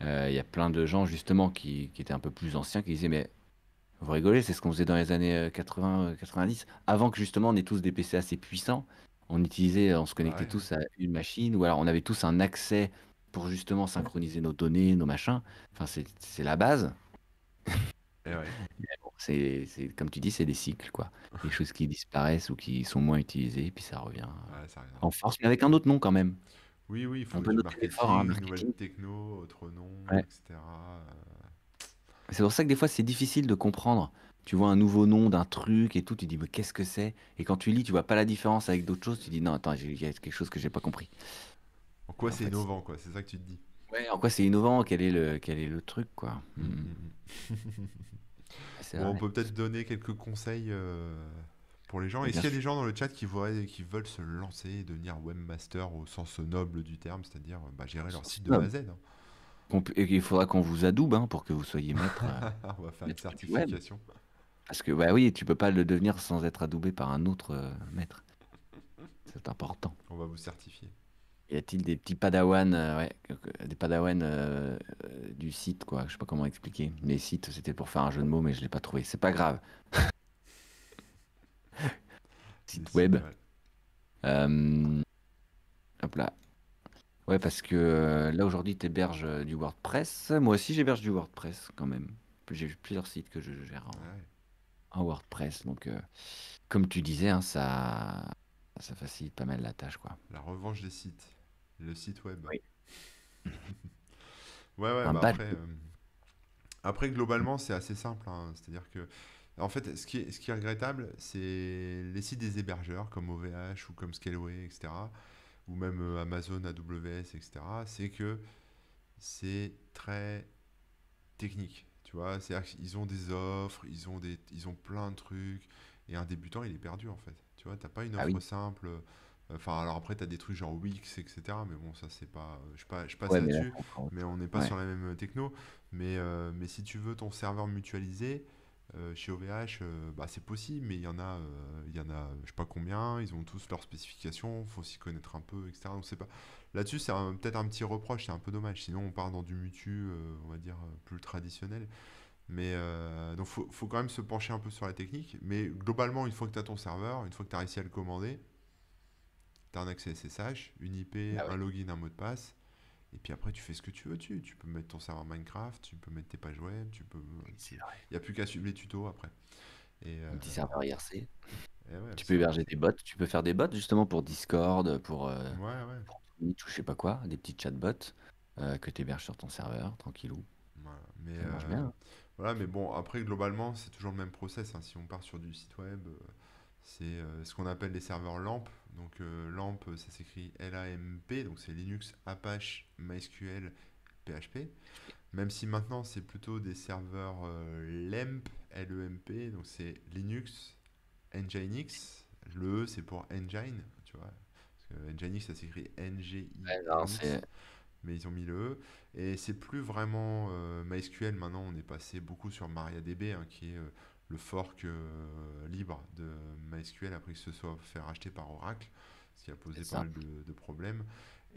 il y a plein de gens justement qui étaient un peu plus anciens qui disaient, mais vous rigolez, c'est ce qu'on faisait dans les années 80, 90. Avant que justement on ait tous des PC assez puissants, on se Bah connectait ouais, ouais. tous à une machine, ou alors on avait tous un accès pour justement synchroniser nos données, nos machins. Enfin, c'est la base. Et ouais. Bon, comme tu dis, c'est des cycles, quoi. Des choses qui disparaissent ou qui sont moins utilisées, puis ça revient Ouais, ça reviendra. en force, mais avec un autre nom quand même. Oui, oui, il On faut peut du noter l'effort, hein, marketing, nouvelles marketing. techno, autre nom, Ouais. etc. C'est pour ça que des fois, c'est difficile de comprendre. Tu vois un nouveau nom d'un truc et tout, tu dis, mais qu'est-ce que c'est? Et quand tu lis, tu vois pas la différence avec d'autres choses, tu dis, non, attends, il y a quelque chose que j'ai pas compris. En Et quoi en c'est fait, innovant, quoi, c'est ça que tu te dis. ouais, en quoi c'est innovant? Quel est le truc, quoi? Mm, mm, mm. C'est Bon, on vrai. peut peut-être donner quelques conseils pour les gens. Mais Est-ce bien qu'il y a sûr. des gens dans le chat qui veulent se lancer et devenir webmaster au sens noble du terme, c'est-à-dire bah, gérer leur site de A à Snob. Z, hein. Et il faudra qu'on vous adoube hein, pour que vous soyez maître, On va faire une maître du web. certification. Parce que, bah oui, tu peux pas le devenir sans être adoubé par un autre maître. C'est important. On va vous certifier. Y a-t-il des petits padawans, des padawans du site, quoi. Je sais pas comment expliquer. Les sites, c'était pour faire un jeu de mots, mais je l'ai pas trouvé. C'est pas grave. Les Site sites, web. ouais. Hop là. Ouais, parce que là, aujourd'hui, tu héberges du WordPress. Moi aussi, j'héberge du WordPress, quand même. J'ai plusieurs sites que je gère Ouais. en WordPress. Donc, comme tu disais, hein, ça facilite pas mal la tâche, quoi. La revanche des sites. Le site web. Oui. Ouais, ouais, Un bah badge. après globalement, c'est assez simple, hein. C'est-à-dire que, en fait, ce qui est regrettable, c'est les sites des hébergeurs comme OVH ou comme Scaleway, etc. Ou même Amazon, AWS, etc. C'est que c'est très technique. Tu vois, c'est-à-dire qu'ils ont des offres, ils ont plein de trucs. Et un débutant, il est perdu en fait. Tu vois, t'as pas une Ah offre oui. simple. Enfin, alors après, tu as des trucs genre Wix, etc. Mais bon, ça, c'est pas. Je passe Ouais, mais là, là-dessus, c'est encore autre mais on chose. n'est pas Ouais. sur la même techno. Mais si tu veux ton serveur mutualisé, chez OVH, bah, c'est possible, mais il y en a, je sais pas combien, ils ont tous leurs spécifications, faut s'y connaître un peu, etc. Donc c'est pas. Là-dessus, c'est peut-être un petit reproche, c'est un peu dommage. Sinon, on part dans du mutu, on va dire, plus traditionnel. Mais donc, faut quand même se pencher un peu sur la technique. Mais globalement, une fois que tu as ton serveur, une fois que tu as réussi à le commander, tu as un accès SSH, une IP, Ah un ouais. login, un mot de passe. Et puis après, tu fais ce que tu veux dessus. Tu peux mettre ton serveur Minecraft, tu peux mettre tes pages web, tu peux. Oui, c'est vrai. Il n'y a plus qu'à suivre les tutos après. Et, Un petit serveur IRC. ouais, Tu peux c'est vrai. héberger des bots. Tu peux faire des bots justement pour Discord, Ouais, ouais. pour Twitch ou je sais pas quoi. Des petits chatbots que tu héberges sur ton serveur, tranquillou. Voilà. Mais, Ça marche bien, hein. voilà, mais bon, après, globalement, c'est toujours le même process, hein. Si on part sur du site web, c'est ce qu'on appelle les serveurs LAMP. Donc, LAMP, ça s'écrit LAMP, donc c'est Linux, Apache, MySQL, PHP. Même si maintenant, c'est plutôt des serveurs LEMP, LEMP, donc c'est Linux, Nginx. Le E, c'est pour Engine, tu vois. Parce que Nginx, ça s'écrit Ouais, non, NGINX, c'est. mais ils ont mis le E. Et c'est plus vraiment MySQL. Maintenant, on est passé beaucoup sur MariaDB, hein, qui est le fork libre de MySQL après que ce soit fait racheter par Oracle, ce qui a posé C'est pas ça. mal de problèmes.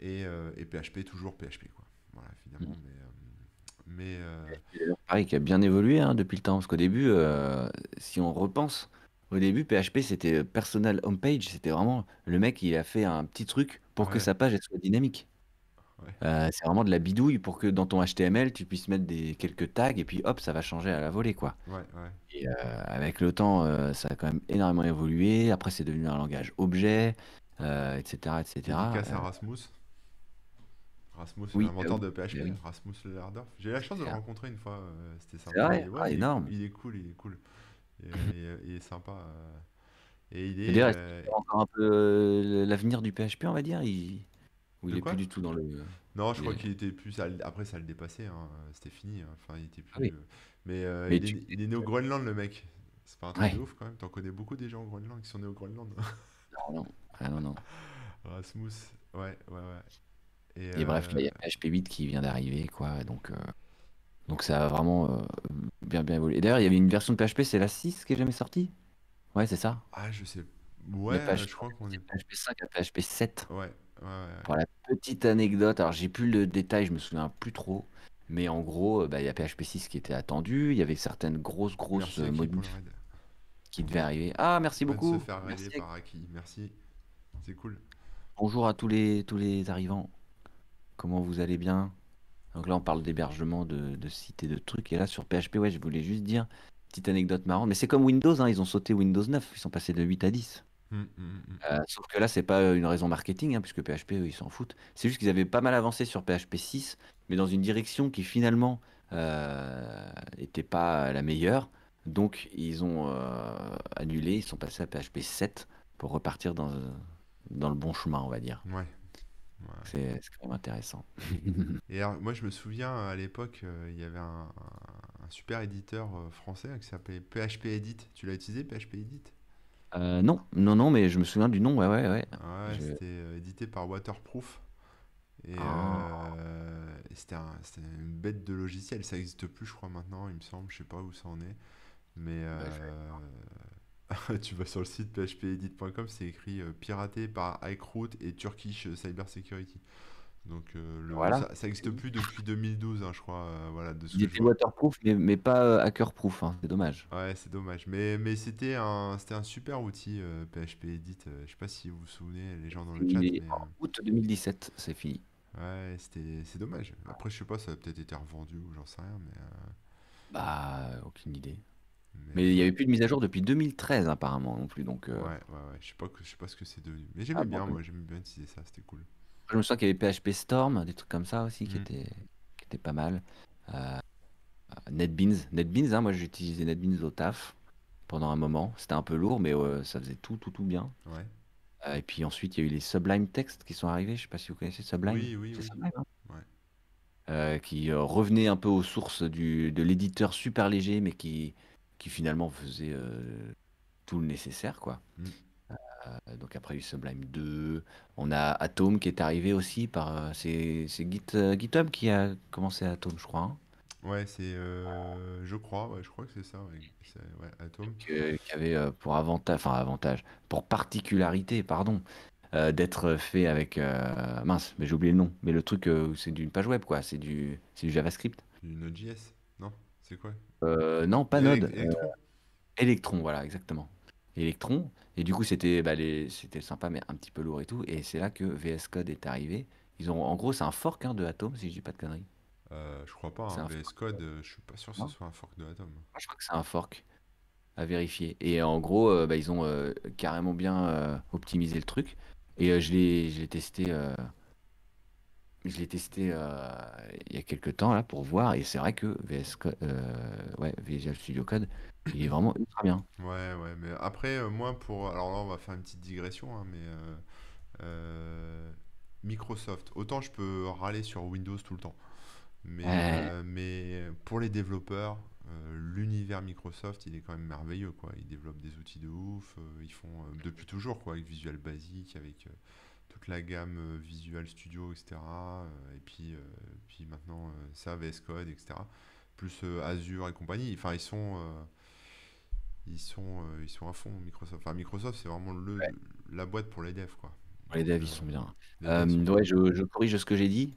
Et PHP, toujours PHP, quoi. Voilà, Mm. finalement. Mais Et d'ailleurs, pareil, qui a bien évolué hein, depuis le temps. Parce qu'au début, si on repense, au début, PHP, c'était personal homepage. C'était vraiment le mec, il a fait un petit truc pour que ouais, sa page elle soit dynamique. ouais, C'est vraiment de la bidouille pour que dans ton HTML, tu puisses mettre quelques tags et puis hop, ça va changer à la volée, quoi. ouais, ouais. Et avec le temps, ça a quand même énormément évolué. Après, c'est devenu un langage objet, etc., etc. Dédicace à Rasmus. Rasmus, Oui, l'inventeur oui, de bah PHP, oui, Rasmus Lerdorf. J'ai eu la c'est chance de le clair. rencontrer une fois, c'était C'est sympa. vrai, Et ah, ouais, énorme. il est cool, il est cool. Il est sympa. Et il Et est. d'ailleurs, est-ce que c'est encore un peu l'avenir du PHP, on va dire, ou De il est plus quoi? du tout dans le. Non, je il crois est- qu'il était plus. Après, ça le dépassait, hein, c'était fini, hein. Enfin, il était Ah plus. oui, Mais mais il est né au Groenland, le mec. C'est pas un truc de ouais, ouf quand même. T'en connais beaucoup des gens au Groenland qui sont nés au Groenland. non, non, ah, non, non. Rasmus, ouais, ouais, ouais. Et Et bref, là, il y a PHP 8 qui vient d'arriver, quoi. Donc ça a vraiment bien, bien évolué. Et d'ailleurs, il y avait une version de PHP, c'est la 6 qui est jamais sortie? Ouais, c'est ça. ah, je sais. Il y a Ouais, PHP, je on crois est qu'on passé est. de PHP 5 à PHP 7. Ouais, ouais, ouais. Pour la petite anecdote, alors j'ai plus le détail, je me souviens plus trop, mais en gros, bah, il y a PHP 6 qui était attendu, il y avait certaines grosses Merci Aki pour le modifs raid. qui devaient arriver. Ah, merci On vient de se beaucoup. faire raider Merci. par Aki. Merci. C'est cool. Bonjour à tous les arrivants. Comment vous allez bien? Donc là, on parle d'hébergement de sites et de trucs. Et là, sur PHP, ouais, je voulais juste dire, petite anecdote marrante. Mais c'est comme Windows, hein, ils ont sauté Windows 9. Ils sont passés de 8 à 10. Sauf que là, c'est pas une raison marketing, hein, puisque PHP, eux, ils s'en foutent. C'est juste qu'ils avaient pas mal avancé sur PHP 6, mais dans une direction qui finalement était pas la meilleure. Donc, ils ont annulé, ils sont passés à PHP 7 pour repartir dans le bon chemin, on va dire. Ouais. Ouais. C'est quand même intéressant. Et alors, moi, je me souviens, à l'époque, il y avait un super éditeur français, hein, qui s'appelait PHP Edit. Tu l'as utilisé, PHP Edit? Non, non, non, mais je me souviens du nom, ouais, ouais, ouais. Ouais, Je... c'était édité par Waterproof. Et Ah, c'était une bête de logiciel. Ça n'existe plus, je crois, maintenant, il me semble. Je sais pas où ça en est. Mais Bah, je vais- tu vas sur le site phpedit.com, c'est écrit piraté par iCroot et Turkish Cyber Security. Donc Voilà. ça n'existe plus depuis 2012, hein, je crois, voilà, de ce Il que je était vois. waterproof, mais pas hacker-proof, hein, c'est dommage. Ouais, c'est dommage. Mais c'était un super outil, PHP Edit. Je sais pas si vous vous souvenez, les gens dans le chat, Et mais en août 2017, c'est fini. ouais, c'est dommage. Après, je sais pas, ça a peut-être été revendu ou j'en sais rien, Bah, aucune idée. mais Mais il y ouais. avait plus de mise à jour depuis 2013 apparemment non plus, donc Ouais, ouais, ouais. Je sais pas ce que c'est devenu. Mais ah j'aimais bon, bien, moi, j'aimais bien utiliser ça, c'était cool. je me souviens qu'il y avait PHP Storm, des trucs comme ça aussi Hmm. qui étaient pas mal. Euh, NetBeans, hein, moi j'ai utilisé NetBeans au taf pendant un moment. C'était un peu lourd, mais ça faisait tout bien. Ouais. Et puis ensuite, il y a eu les Sublime Text qui sont arrivés. Je sais pas si vous connaissez Sublime. Oui, oui, C'est oui. Sublime, hein. Ouais. Qui revenait un peu aux sources de l'éditeur super léger, mais qui finalement faisait tout le nécessaire, quoi. Hmm. Donc après, il y a eu Sublime 2. On a Atom qui est arrivé aussi par. C'est GitHub qui a commencé Atom, je crois, hein. Ouais, je crois que c'est ça, ouais, ouais, Atom. Qui avait pour avantage, pour particularité, pardon, d'être fait avec. Mince, mais j'ai oublié le nom. Mais le truc, c'est d'une page web, quoi. C'est du JavaScript. Du Node.js? Non? C'est quoi? Non, pas Node. Electron? Electron, voilà, exactement. Electron. Et du coup, c'était sympa, mais un petit peu lourd et tout. Et c'est là que VS Code est arrivé. En gros, c'est un fork, hein, de Atom, si je dis pas de conneries. Je crois pas, C'est hein. un VS fork. Code, je suis pas sûr que ce Non? soit un fork de Atom. Moi, je crois que c'est un fork à vérifier. Et en gros, bah, ils ont carrément bien optimisé le truc. Et je l'ai testé il y a quelques temps là pour voir. Et c'est vrai que ouais, Visual Studio Code, il est vraiment ultra bien. Ouais, ouais, mais après, moi, alors là, on va faire une petite digression, hein, Microsoft, autant je peux râler sur Windows tout le temps, Ouais, mais pour les développeurs, l'univers Microsoft, il est quand même merveilleux, quoi. Ils développent des outils de ouf, ils font depuis toujours, quoi, avec Visual Basic, avec toute la gamme Visual Studio, etc. Et puis maintenant, ça, VS Code, etc. Plus Azure et compagnie. Enfin, ils sont à fond, Microsoft. Enfin, Microsoft, c'est vraiment la boîte pour les devs, quoi. les Donc, devs, ils sont bien. les devs sont Ouais, cool. je corrige ce que j'ai dit.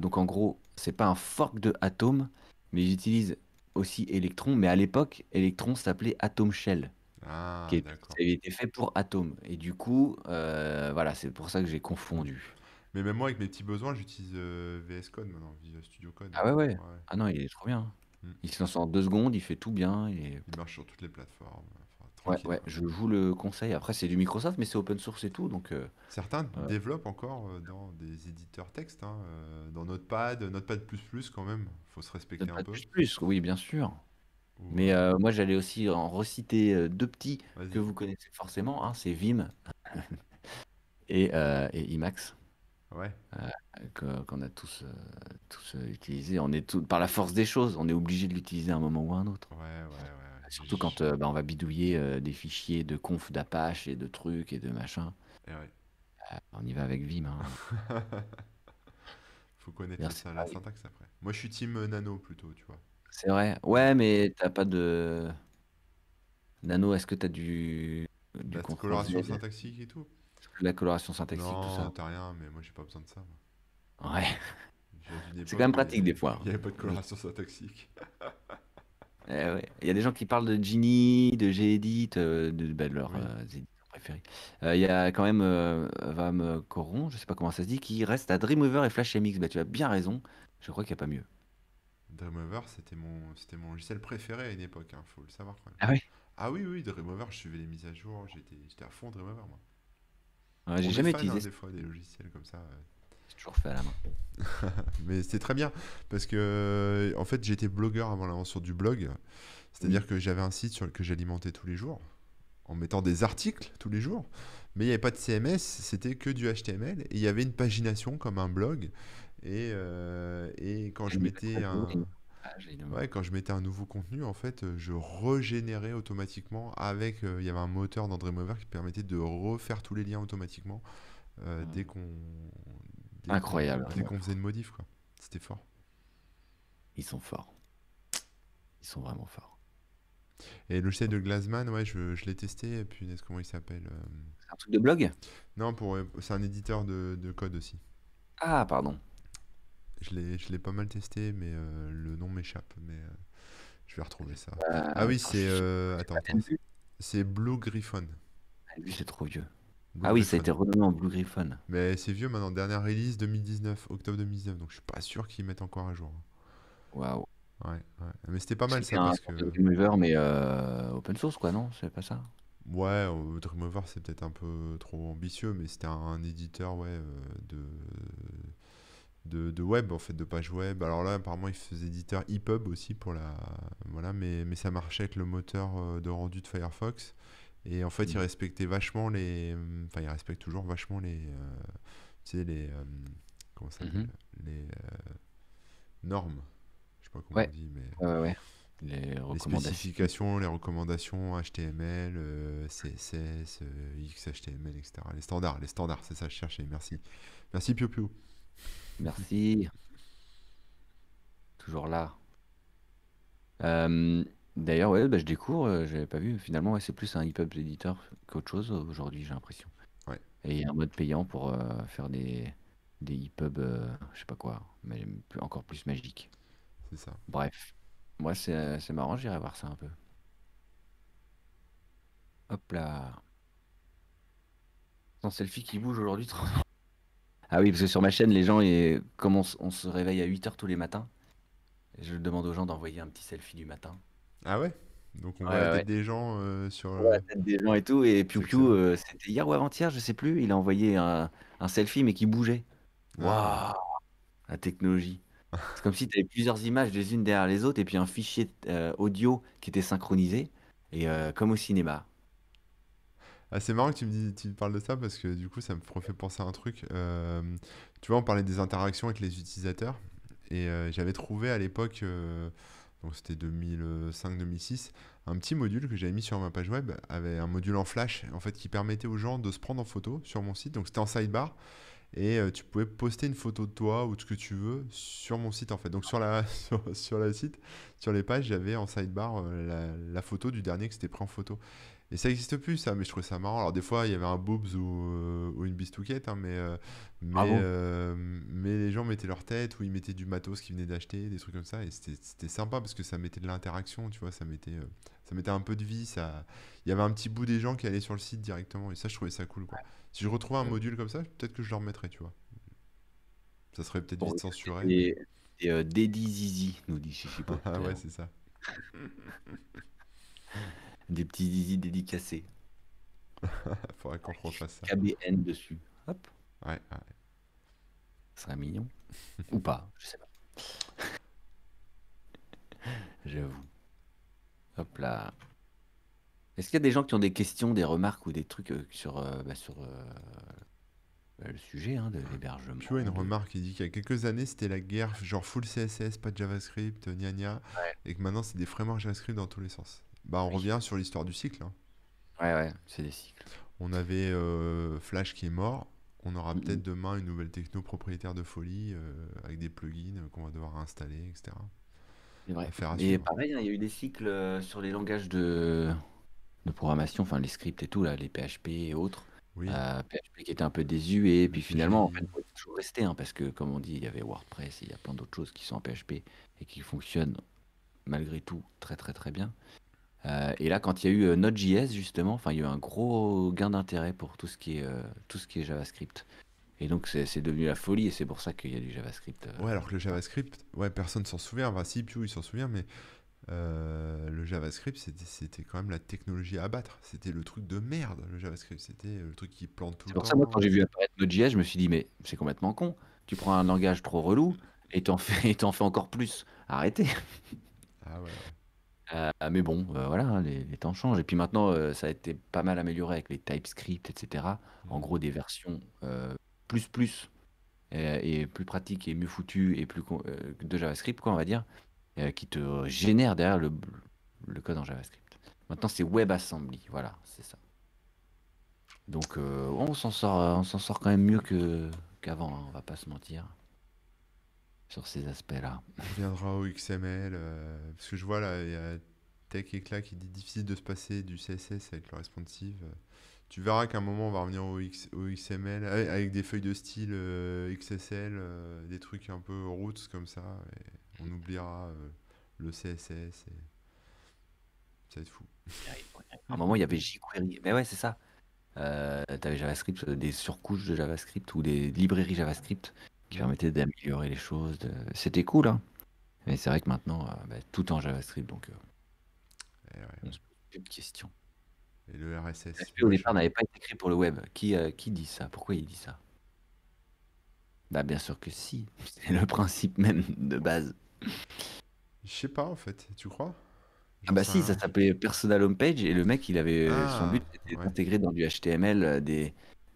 Donc en gros, c'est pas un fork de Atom, mais ils utilisent aussi Electron. Mais à l'époque, Electron s'appelait Atom Shell, Ah, ça d'accord. avait été fait pour Atom. Et du coup, voilà, c'est pour ça que j'ai Hmm. confondu. Mais même moi, avec mes petits besoins, j'utilise VS Code maintenant, Visual Studio Code. Ah ouais, ouais. Ouais. Ah non, il est trop bien. Hmm. Il se lance en 2 secondes, il fait tout bien. Et Il marche sur toutes les plateformes. Enfin, ouais, tranquille, ouais, quoi. je vous le conseille. Après, c'est du Microsoft, mais c'est open source et tout. Donc, Certains euh, développent encore dans des éditeurs texte, hein, dans Notepad++, quand même. Faut se respecter un Notepad++, peu. oui, bien sûr. Ou, Mais moi, j'allais aussi en reciter deux petits que vas-y. vous connaissez forcément, hein, c'est Vim et Emacs, Ouais. qu'on a tous utilisé. Par la force des choses, on est obligé de l'utiliser à un moment ou à un autre. Ouais, ouais, ouais. Surtout quand bah, on va bidouiller des fichiers de conf d'Apache et de trucs et de machin. Et ouais. On y va avec Vim, hein. Faut connaître Merci. la syntaxe après. Moi, je suis team nano plutôt, tu vois. C'est vrai. Ouais. Ouais, mais t'as pas de Nano. Est-ce que t'as du La CTRL Z, coloration syntaxique et tout. la coloration syntaxique, tout Non, ça? t'as rien, mais moi, j'ai pas besoin de ça, moi. Ouais, Je viens d'une c'est quand époque même où pratique des fois, il y avait pas de hein. coloration syntaxique. Ouais. Il y a des gens qui parlent de Genie, de Gedit, de leurs Oui. éditeurs préférés. Il y a quand même Vam Coron, je sais pas comment ça se dit, qui reste à Dreamweaver et FlashMX. Bah, tu as bien raison. Je crois qu'il n'y a pas mieux. Dreamweaver, c'était mon logiciel préféré à une époque, hein, faut le savoir quand même. Ah ouais? Ah oui, oui, Dreamweaver, je suivais les mises à jour, j'étais à fond Dreamwever, moi. Ouais, j'ai On est jamais fan, hein, utilisé. des fois, des logiciels comme ça. C'est toujours fait à la main. Mais c'était très bien, parce que, en fait, j'étais blogueur avant l'invention du blog. Oui. C'est-à-dire que j'avais un site sur lequel j'alimentais tous les jours, en mettant des articles tous les jours. Mais il n'y avait pas de CMS, c'était que du HTML. Et il y avait une pagination comme un blog. Et quand J'ai je mis à mettais jour une un, page, ouais, quand je mettais un nouveau contenu, en fait, je régénérais automatiquement avec. Il y avait un moteur dans Dreamweaver qui permettait de refaire tous les liens automatiquement dès qu'on Incroyable. dès qu'on faisait une modif, quoi. C'était fort. Ils sont forts. Ils sont vraiment forts. Et le logiciel de Glassman, ouais, je l'ai testé. Et puis, comment il s'appelle C'est un truc de blog? Non, c'est un éditeur de code aussi. Ah, pardon. Je l'ai pas mal testé, mais le nom m'échappe. Mais je vais retrouver ça. Ah oui, Attends, c'est. j'ai Attends, pas attends. bien vu. C'est Blue Griffon. Lui, c'est trop vieux. Blue Ah oui, ça a été Griffon. renommé en Blue Griffon. Mais c'est vieux maintenant. Dernière release 2019, octobre 2019. Donc je suis pas sûr qu'ils mettent encore à jour. Waouh. Ouais, ouais. Mais c'était pas mal C'était ça un parce sorte de que. Dreamweaver, mais open source, quoi, non? C'est pas ça? Ouais, Dreamweaver c'est peut-être un peu trop ambitieux, mais c'était un éditeur ouais, de web, en fait, de page web. Alors là, apparemment, il faisait éditeur EPUB aussi pour la. Voilà, mais ça marchait avec le moteur de rendu de Firefox. Et en fait, il Mm. respectait vachement les. Enfin, il respecte toujours vachement les. Tu sais, les. Comment ça s'appelle? Mhm. Les normes. Je sais pas comment on Ouais, dit, mais. ouais. Les Les recommandations. spécifications, les recommandations HTML, CSS, XHTML, etc. Les standards, c'est ça que je cherchais. Merci. Merci Piu Piu. Merci. Toujours là. Euh, D'ailleurs, ouais, bah, je découvre, j'avais pas vu. Finalement, ouais, c'est plus un EPUB éditeur qu'autre chose aujourd'hui, j'ai l'impression. Ouais, Et il y a un mode payant pour faire des EPUB, je sais pas quoi, mais encore plus magique. c'est ça. Bref, moi, c'est marrant, j'irai voir ça un peu. Hop là. Ton selfie qui bouge aujourd'hui. Ah oui, parce que sur ma chaîne, les gens, comme on se réveille à 8 heures tous les matins, je demande aux gens d'envoyer un petit selfie du matin. Ah ouais? Donc on Ouais, voit la ouais, tête ouais. des gens sur. On voit la tête des gens et tout. Et Piu C'est Piu, excellent. c'était hier ou avant-hier, je sais plus. Il a envoyé un selfie, mais qui bougeait. Ah, Waouh, la technologie. C'est comme si tu avais plusieurs images les unes derrière les autres et puis un fichier audio qui était synchronisé. Et comme au cinéma. ah c'est marrant que tu me parles de ça parce que du coup ça me refait penser à un truc. Tu vois, on parlait des interactions avec les utilisateurs et j'avais trouvé à l'époque, donc c'était 2005-2006, un petit module que j'avais mis sur ma page web, avait un module en flash en fait qui permettait aux gens de se prendre en photo sur mon site. Donc c'était en sidebar et tu pouvais poster une photo de toi ou de ce que tu veux sur mon site en fait. Donc sur la site, sur les pages, j'avais en sidebar la photo du dernier que c'était pris en photo. Et ça n'existe plus, ça, mais je trouvais ça marrant. Alors, des fois, il y avait un boobs ou une bistouquette, hein, Bravo. mais les gens mettaient leur tête ou ils mettaient du matos qu'ils venaient d'acheter, des trucs comme ça. Et c'était sympa parce que ça mettait de l'interaction, tu vois, ça mettait un peu de vie. Il y avait un petit bout des gens qui allaient sur le site directement. Et ça, je trouvais ça cool, quoi. Si je retrouvais un Ouais. module comme ça, peut-être que je le remettrais, tu vois. Ça serait peut-être Bon, vite censuré, mais. et Daddy Zizi, nous dit Chichipote. Ah ouais, c'est ça. Des petits zizi dédicacés. Faudrait qu'on refasse ça. KBN dessus. Hop, Ouais, ouais. ça serait mignon. Ou pas, je sais pas. J'avoue. Hop là. Est-ce qu'il y a des gens qui ont des questions, des remarques ou des trucs sur le sujet hein, de Tu vois, une l'hébergement remarque, il dit qu'il y a quelques années, c'était la guerre, genre full CSS, pas de JavaScript, gna gna, Ouais. et que maintenant, c'est des frameworks JavaScript dans tous les sens. Bah, on Oui. revient sur l'histoire du cycle, hein. Ouais, ouais, c'est des cycles. On avait Flash qui est mort, on aura Mhm. peut-être demain une nouvelle techno propriétaire de folie, avec des plugins qu'on va devoir installer, etc. C'est vrai. Affaire à Et suivre. pareil, hein, il y a eu des cycles sur les langages de programmation, enfin les scripts et tout, là, les PHP et autres. Oui, PHP qui était un peu désuet, et le puis finalement, en fait, CGI. faut toujours rester, hein, parce que comme on dit, il y avait WordPress, et il y a plein d'autres choses qui sont en PHP et qui fonctionnent malgré tout très très très bien. Et là, quand il y a eu Node.js, justement, enfin, il y a eu un gros gain d'intérêt pour tout ce qui est JavaScript. Et donc, c'est devenu la folie, et c'est pour ça qu'il y a du JavaScript. Ouais, alors que le JavaScript, ouais, personne s'en souvient. Enfin, si, Pew, il s'en souvient, mais le JavaScript, c'était quand même la technologie à abattre. C'était le truc de merde, le JavaScript. C'était le truc qui plante tout C'est le pour ça, moi, quand temps. j'ai vu apparaître Node.js, je me suis dit, mais c'est complètement con. Tu prends un langage trop relou, et et t'en fais encore plus. Arrêtez. Ah ouais, ouais. Mais bon, voilà, hein, les temps changent. Et puis maintenant, ça a été pas mal amélioré avec les TypeScript, etc. En Hmm. gros, des versions plus et plus pratiques et mieux foutues et de JavaScript, quoi, on va dire, qui te génèrent derrière le code en JavaScript. Maintenant, c'est WebAssembly, voilà, c'est ça. Donc, on s'en sort quand même mieux qu'avant, hein, on va pas se mentir. sur ces aspects-là. On reviendra au XML, parce que je vois là, il y a Tech Éclat qui dit difficile de se passer du CSS avec le responsive. Tu verras qu'à un moment on va revenir au XML avec des feuilles de style XSL, des trucs un peu roots comme ça, et on oubliera le CSS et ça va être fou. À un moment, il y avait jQuery. Mais ouais, c'est ça. T'avais JavaScript, des surcouches de JavaScript ou des librairies JavaScript qui Mm. permettaient d'améliorer les choses. C'était cool, hein. Mais c'est vrai que maintenant, bah, tout en JavaScript, donc Et, ouais, on ouais. se pose plus de questions. Et le RSS, PHP au départ machin. n'avait pas été écrit pour le web. Qui dit ça? Pourquoi il dit ça? Bah bien sûr que si. C'est le principe même de base. Je sais pas en fait, tu crois? Ah J'en bah sais si, ça rien. s'appelait Personal Homepage et le mec, son Ah, but c'était ouais. d'intégrer dans du HTML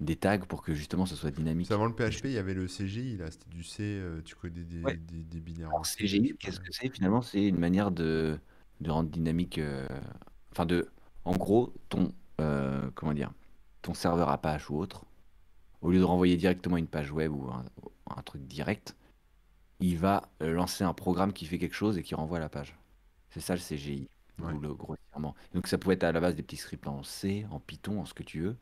des tags pour que justement ce soit Parce dynamique. avant le PHP, il y avait le CGI, là, c'était du C, tu codais Ouais. des binaires en Alors C, je CGI, sais pas. qu'est-ce que c'est finalement? C'est une manière de rendre dynamique, enfin en gros, comment dire, ton serveur Apache ou autre, au lieu de renvoyer directement une page web ou un truc direct, il va lancer un programme qui fait quelque chose et qui renvoie la page. C'est ça le CGI, Ouais, grossièrement. Donc ça pouvait être à la base des petits scripts en C, en Python, en ce que tu veux.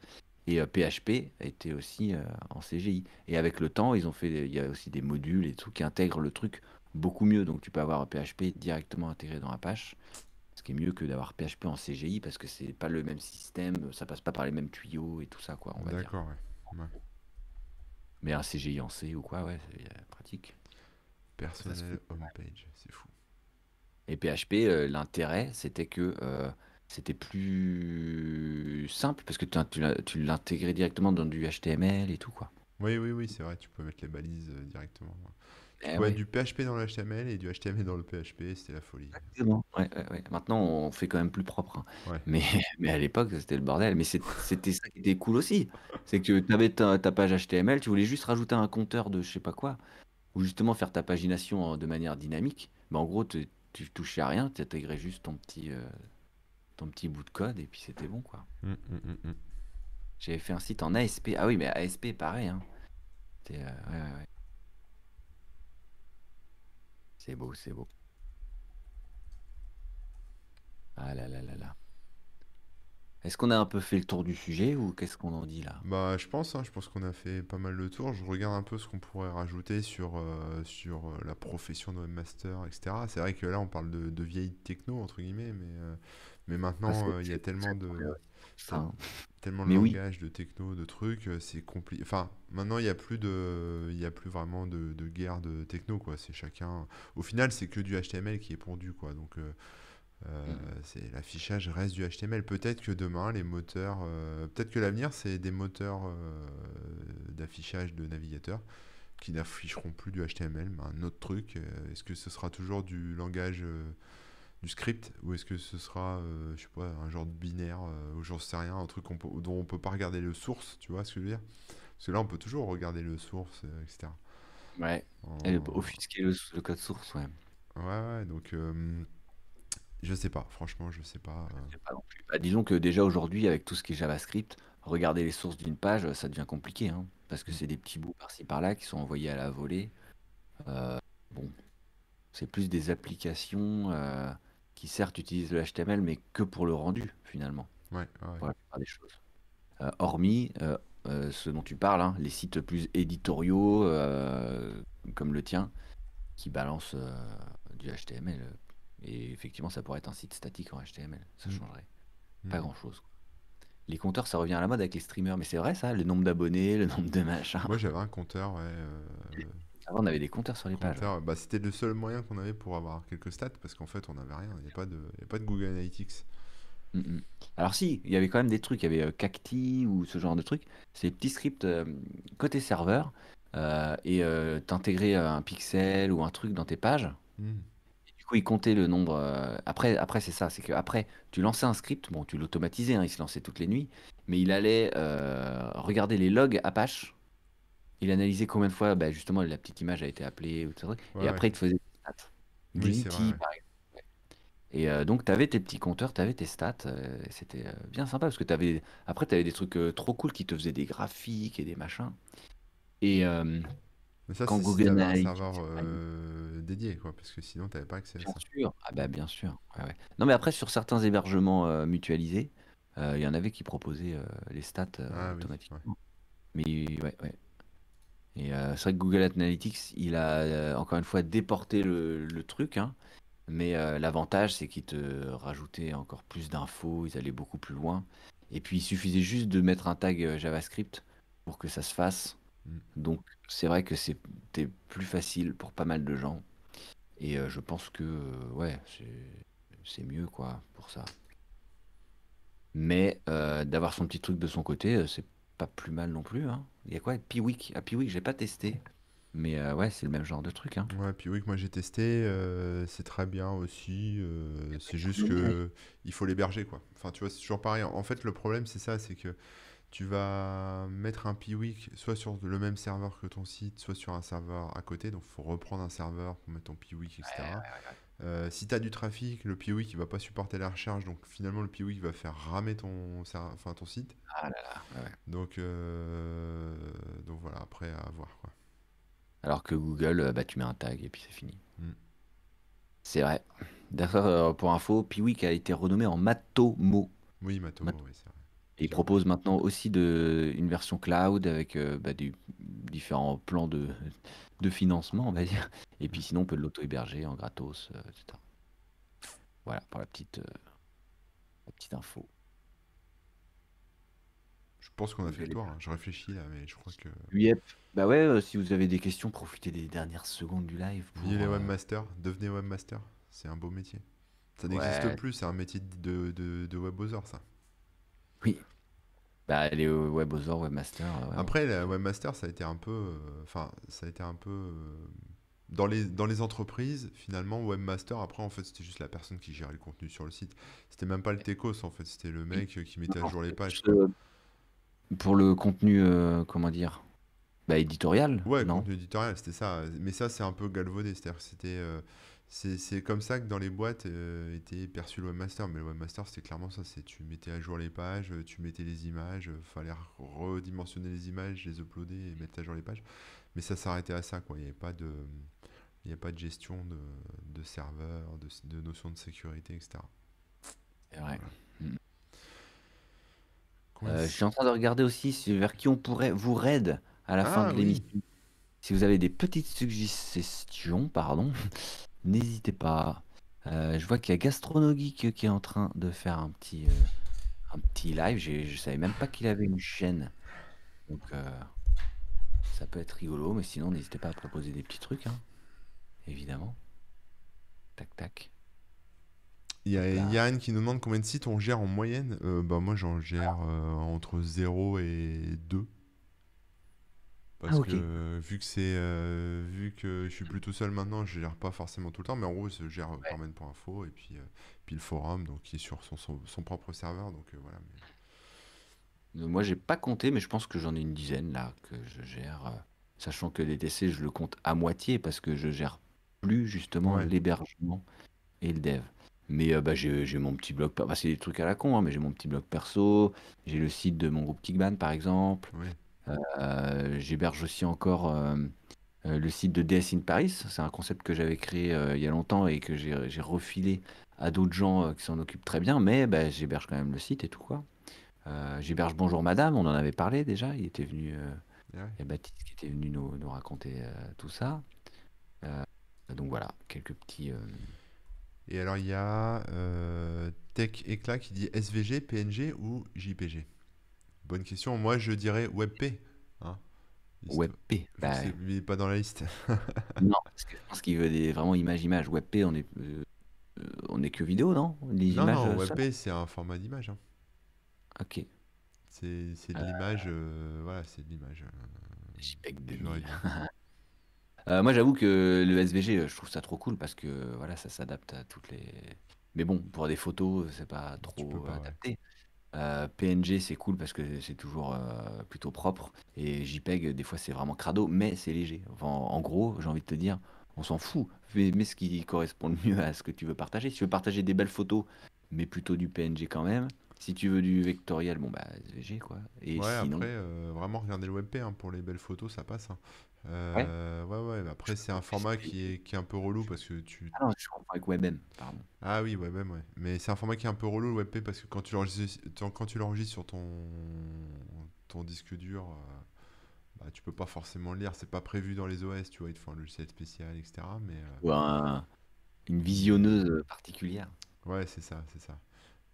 Et PHP était aussi en CGI. Et avec le temps, il y a aussi des modules et des trucs qui intègrent le truc beaucoup mieux. Donc tu peux avoir PHP directement intégré dans Apache, ce qui est mieux que d'avoir PHP en CGI parce que c'est pas le même système, ça passe pas par les mêmes tuyaux et tout ça, quoi, on va dire. d'accord, ouais. Ouais. Mais un CGI en C ou quoi, ouais, c'est pratique. Ça se fait. Personnel homepage, c'est fou. Et PHP, l'intérêt, c'était que c'était plus simple parce que tu l'intégrais directement dans du HTML et tout, quoi. Oui, oui, oui, c'est vrai, tu peux mettre les balises directement. Tu Eh peux mettre ouais, du PHP dans le HTML et du HTML dans le PHP, c'était la folie. exactement. Ouais, ouais, ouais. Maintenant, on fait quand même plus propre, hein. Ouais, Mais, mais à l'époque, c'était le bordel. Mais c'était ça qui était cool aussi. C'est que tu avais ta page HTML, tu voulais juste rajouter un compteur de je sais pas quoi, ou justement faire ta pagination de manière dynamique. Mais en gros, tu touchais à rien, tu intégrais juste ton petit bout de code et puis c'était bon, quoi. mm, mm, mm, mm. J'avais fait un site en ASP. Ah oui, mais ASP, pareil, hein. Ouais, ouais, ouais. C'est beau, c'est beau. Ah là là là là. Est-ce qu'on a un peu fait le tour du sujet ou qu'est-ce qu'on en dit là? Bah, je pense qu'on a fait pas mal le tour. Je regarde un peu ce qu'on pourrait rajouter sur la profession de webmaster, etc. C'est vrai que là, on parle de vieilles techno, entre guillemets, mais Ah, maintenant, il y a c'est très ça, tel- hein. tellement de Mais oui, langage, de techno, de trucs, c'est compliqué. Enfin, maintenant, il y a plus vraiment de guerre de techno, quoi. C'est chacun. Au final, c'est que du HTML qui est pondu, quoi. Donc, l'affichage reste du HTML. Peut-être que demain, les moteurs, peut-être que l'avenir, c'est des moteurs d'affichage de navigateurs qui n'afficheront plus du HTML, mais un autre truc. Est-ce que ce sera toujours du langage du script ou est-ce que ce sera, je sais pas, un genre de binaire ou j'en sais rien, un truc dont on peut pas regarder le source, tu vois ce que je veux dire? Parce que là, on peut toujours regarder le source, etc. ouais. Et En- offusquer le code source, ouais. Ouais, ouais, donc je sais pas, franchement, je sais pas. Je sais pas non plus. Bah, disons que déjà aujourd'hui, avec tout ce qui est JavaScript, regarder les sources d'une page, ça devient compliqué, hein, parce que Mm. c'est des petits bouts par-ci par-là qui sont envoyés à la volée. Bon, c'est plus des applications qui certes utilisent le HTML, mais que pour le rendu, finalement, Ouais, ouais. pour la plupart des choses. Hormis ce dont tu parles, hein, les sites plus éditoriaux, comme le tien, qui balancent du HTML. Et effectivement, ça pourrait être un site statique en HTML. Ça Mm, changerait mm, pas mm. grand-chose, quoi. Les compteurs, ça revient à la mode avec les streamers, mais c'est vrai ça, le nombre d'abonnés, le nombre de machins. Moi, j'avais un compteur, ouais. Avant, on avait des compteurs sur les pages, ouais. Compteur, bah, c'était le seul moyen qu'on avait pour avoir quelques stats parce qu'en fait, on n'avait rien. Il y a pas de Google Analytics. Mm, mm. Alors si, il y avait quand même des trucs, il y avait Cacti ou ce genre de trucs. C'est des petits scripts côté serveur et t'intégrais un pixel ou un truc dans tes pages. Mm. Du coup, il comptait le nombre. Après c'est ça, c'est que après, tu lançais un script, bon, tu l'automatisais, hein, il se lançait toutes les nuits, mais il allait regarder les logs Apache. Il analysait combien de fois, bah, justement, la petite image a été appelée, ou tout ça, Ouais, et ouais. après, il te faisait des stats. Oui, c'est vrai, Glitty, ouais. par exemple. Et donc, tu avais tes petits compteurs, tu avais tes stats. Et c'était bien sympa parce que après, tu avais des trucs trop cool qui te faisaient des graphiques et des machins. Et Mais ça, quand c'est si Google tu avais un Analytics serveur arrive. dédié, quoi, parce que sinon, t'avais pas accès à Bien ça. sûr, ah bah bien sûr. Ouais, ouais. Non, mais après, sur certains hébergements mutualisés, il y en avait qui proposaient les stats Ah oui, ouais. automatiquement. Mais ouais, ouais. Et c'est vrai que Google Analytics, il a encore une fois déporté le truc, hein. Mais l'avantage, c'est qu'ils te rajoutaient encore plus d'infos, ils allaient beaucoup plus loin. Et puis, il suffisait juste de mettre un tag JavaScript pour que ça se fasse. Mm. Donc, c'est vrai que c'était plus facile pour pas mal de gens. Et je pense que, ouais, c'est mieux, quoi, pour ça. Mais d'avoir son petit truc de son côté, c'est pas plus mal non plus, hein. Il y a quoi? Piwik. Ah, Piwik, j'ai pas testé. Mais ouais, c'est le même genre de truc, hein. Ouais, puis oui, que moi j'ai testé, c'est très bien aussi. C'est juste Ouais. que il faut l'héberger, quoi. Enfin, tu vois, c'est toujours pareil. En fait, le problème, c'est ça, c'est que tu vas mettre un Piwik soit sur le même serveur que ton site, soit sur un serveur à côté. Donc, il faut reprendre un serveur pour mettre ton Piwik, etc. Si tu as du trafic, le Piwik il va pas supporter la recharge. Donc, finalement, le Piwik va faire ramer enfin, ton site. Ah là là, ouais, ouais. Donc, voilà, après à voir, quoi. Alors que Google, bah, tu mets un tag et puis c'est fini. Mm. C'est vrai. D'ailleurs, pour info, Piwik a été renommé en Matomo. Oui, Matomo, oui, c'est vrai. Et il J'ai oublié. propose maintenant aussi une version cloud avec bah, des différents plans de financement, on va dire. Et puis sinon, on peut l'auto-héberger en gratos, etc. Voilà, pour la petite info. Je pense qu'on a fait le Google tour, hein. Je réfléchis là, mais je crois que. Yep. Bah ouais, si vous avez des questions, profitez des dernières secondes du live Vive pour... les webmasters, devenez webmaster. C'est un beau métier. Ça n'existe Ouais, plus, c'est un métier de webosser, ça. oui. Bah les webosers, webmasters, ouais, ouais. Après, la webmaster, ça a été un peu. Enfin, ça a été un peu. Dans les entreprises, finalement, webmaster, après, en fait, c'était juste la personne qui gérait le contenu sur le site. C'était même pas le techos, en fait, c'était le Oui. mec qui mettait à Non, jour les c'est pages, plus, quoi. pour le contenu, comment dire, bah éditorial, Ouais, non? contenu éditorial, c'était ça. Mais ça, c'est un peu galvaudé. C'est-à-dire que c'est comme ça que dans les boîtes était perçu le webmaster. Mais le webmaster, c'était clairement ça. Tu mettais à jour les pages, tu mettais les images, fallait redimensionner les images, les uploader et mettre à jour les pages. Mais ça s'arrêtait à ça, quoi. Il n'y a pas de gestion de serveur, de notion de sécurité, etc. C'est vrai. Voilà. Mm. Je Coinc- suis en train de regarder aussi vers qui on pourrait vous raid à la fin Ah de oui, l'émission. Si vous avez des petites suggestions, pardon, n'hésitez pas. Je vois qu'il y a Gastronogeek qui est en train de faire un petit live. Je savais même pas qu'il avait une chaîne. Donc ça peut être rigolo, mais sinon n'hésitez pas à proposer des petits trucs, hein, évidemment. Tac tac. il y a Hop là. Yann qui nous demande combien de sites on gère en moyenne. Bah moi j'en gère entre 0 et 2. Ah Parce ok. que vu que je suis plus tout seul maintenant, je gère pas forcément tout le temps, mais en gros je gère Ouais. Carmen.info et puis le forum donc qui est sur son propre serveur donc voilà. Moi j'ai pas compté, mais je pense que j'en ai une dizaine là que je gère. Sachant que les DC je le compte à moitié parce que je gère plus justement Ouais, l'hébergement et le dev. Mais bah, j'ai mon petit blog, bah, c'est des trucs à la con, hein, mais j'ai mon petit blog perso, j'ai le site de mon groupe Kickban par exemple. ouais. J'héberge aussi encore le site de DS in Paris. C'est un concept que j'avais créé il y a longtemps et que j'ai refilé à d'autres gens qui s'en occupent très bien, mais bah, j'héberge quand même le site et tout quoi. J'héberge Bonjour Madame, on en avait parlé déjà. Il était venu, Ouais. il y a Baptiste qui était venu nous raconter tout ça. Euh, donc voilà, quelques petits. Et alors il y a Tech Eclat qui dit SVG, PNG ou JPG. Bonne question. Moi je dirais WebP. Hein, WebP. vu que Bah, il est pas dans la liste. non, parce que je pense qu'il veut vraiment image. WebP, on est que vidéo, non? Les Non, images non, seules? WebP c'est un format d'image, hein. Ok. C'est de Euh, l'image, voilà, c'est de l'image JPEG pure et 2000. dure. Moi, j'avoue que le SVG, je trouve ça trop cool parce que voilà, ça s'adapte à toutes les. Mais bon, pour des photos, c'est pas Tu peux trop pas, ouais. adapté. PNG, c'est cool parce que c'est toujours plutôt propre. Et JPEG, des fois, c'est vraiment crado, mais c'est léger. Enfin, en gros, j'ai envie de te dire, on s'en fout. Mais ce qui correspond le mieux à ce que tu veux partager. Si tu veux partager des belles photos, mais plutôt du PNG quand même. Si tu veux du vectoriel, bon bah SVG quoi. Et Ouais, après, sinon, vraiment regarder le WebP hein, pour les belles photos, ça passe, hein. Ouais? Ouais, ouais, mais Je après, c'est sais un plus si format c'est qui est un peu relou parce que tu. ah non, je confonds avec WebM, pardon. Ah oui, WebM, ouais. Mais c'est un format qui est un peu relou, le WebP, parce que quand tu l'enregistres sur ton disque dur, bah, tu peux pas forcément le lire. C'est pas prévu dans les OS, tu vois. Il te faut un logiciel spécial, etc. Ou une Mais visionneuse particulière. ouais, c'est ça, c'est ça.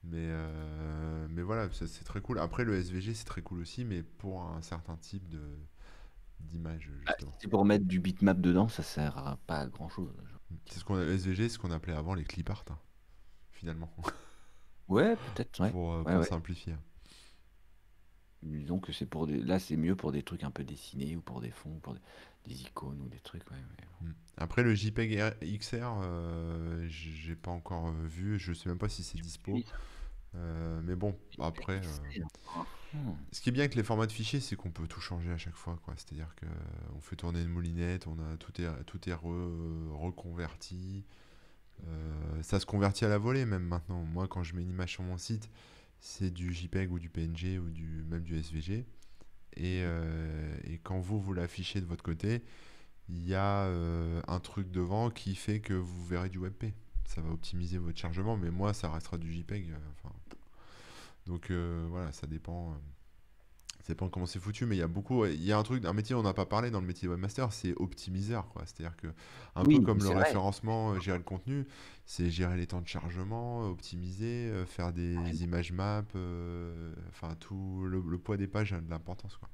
Mais voilà, c'est très cool. Après, le SVG, c'est très cool aussi, mais pour un certain type d'image, Bah, si justement. c'est pour mettre du bitmap dedans, ça sert pas à grand-chose. SVG, c'est ce qu'on appelait avant les clipart, hein, finalement, Ouais, peut-être, ouais. Ouais, pour ouais. simplifier. Disons que c'est pour des... Là, c'est mieux pour des trucs un peu dessinés ou pour des fonds, des icônes ou des trucs, ouais. Mm. Après, le JPEG XR, j'ai pas encore vu. Je sais même pas si c'est dispo. J'utilise ça. Mais bon, après, XR. ce qui est bien avec les formats de fichiers, c'est qu'on peut tout changer à chaque fois, quoi. C'est-à-dire que on fait tourner une moulinette, tout est reconverti. Ça se convertit à la volée même maintenant. Moi, quand je mets une image sur mon site, c'est du JPEG ou du PNG ou même du SVG. Et quand vous l'affichez de votre côté, il y a un truc devant qui fait que vous verrez du WebP. Ça va optimiser votre chargement, mais moi, ça restera du JPEG. Enfin, donc voilà, ça dépend comment c'est foutu, mais il y a un métier on n'a pas parlé dans le métier de webmaster, c'est optimiseur, quoi. C'est-à-dire que un peu Oui, mais comme le c'est vrai. référencement, gérer le contenu, c'est gérer les temps de chargement, optimiser, faire des images maps, enfin tout le poids des pages a de l'importance, quoi.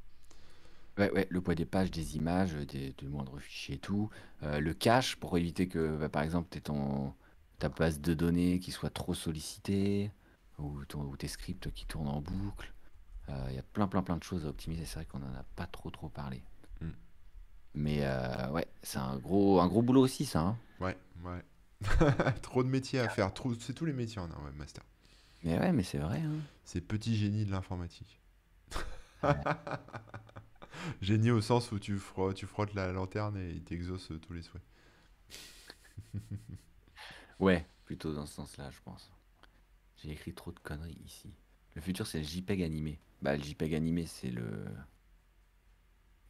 Ouais, ouais, le poids des pages, des images, des moindres fichiers et tout. Le cache pour éviter que, bah, par exemple, ta base de données qui soit trop sollicitée ou tes scripts qui tournent en boucle. Il y a plein de choses à optimiser. C'est vrai qu'on n'en a pas trop parlé. Mm. Mais ouais, c'est un gros boulot aussi, ça, hein. Ouais, ouais. Trop de métiers à faire, c'est tous les métiers en un webmaster. Mais ouais, mais c'est vrai, hein. C'est petit génie de l'informatique. Euh, Génie au sens où tu frottes la lanterne et il t'exauce tous les souhaits. ouais, plutôt dans ce sens-là, je pense. J'ai écrit trop de conneries ici. Le futur, c'est le JPEG animé. Bah, le JPEG animé, c'est le...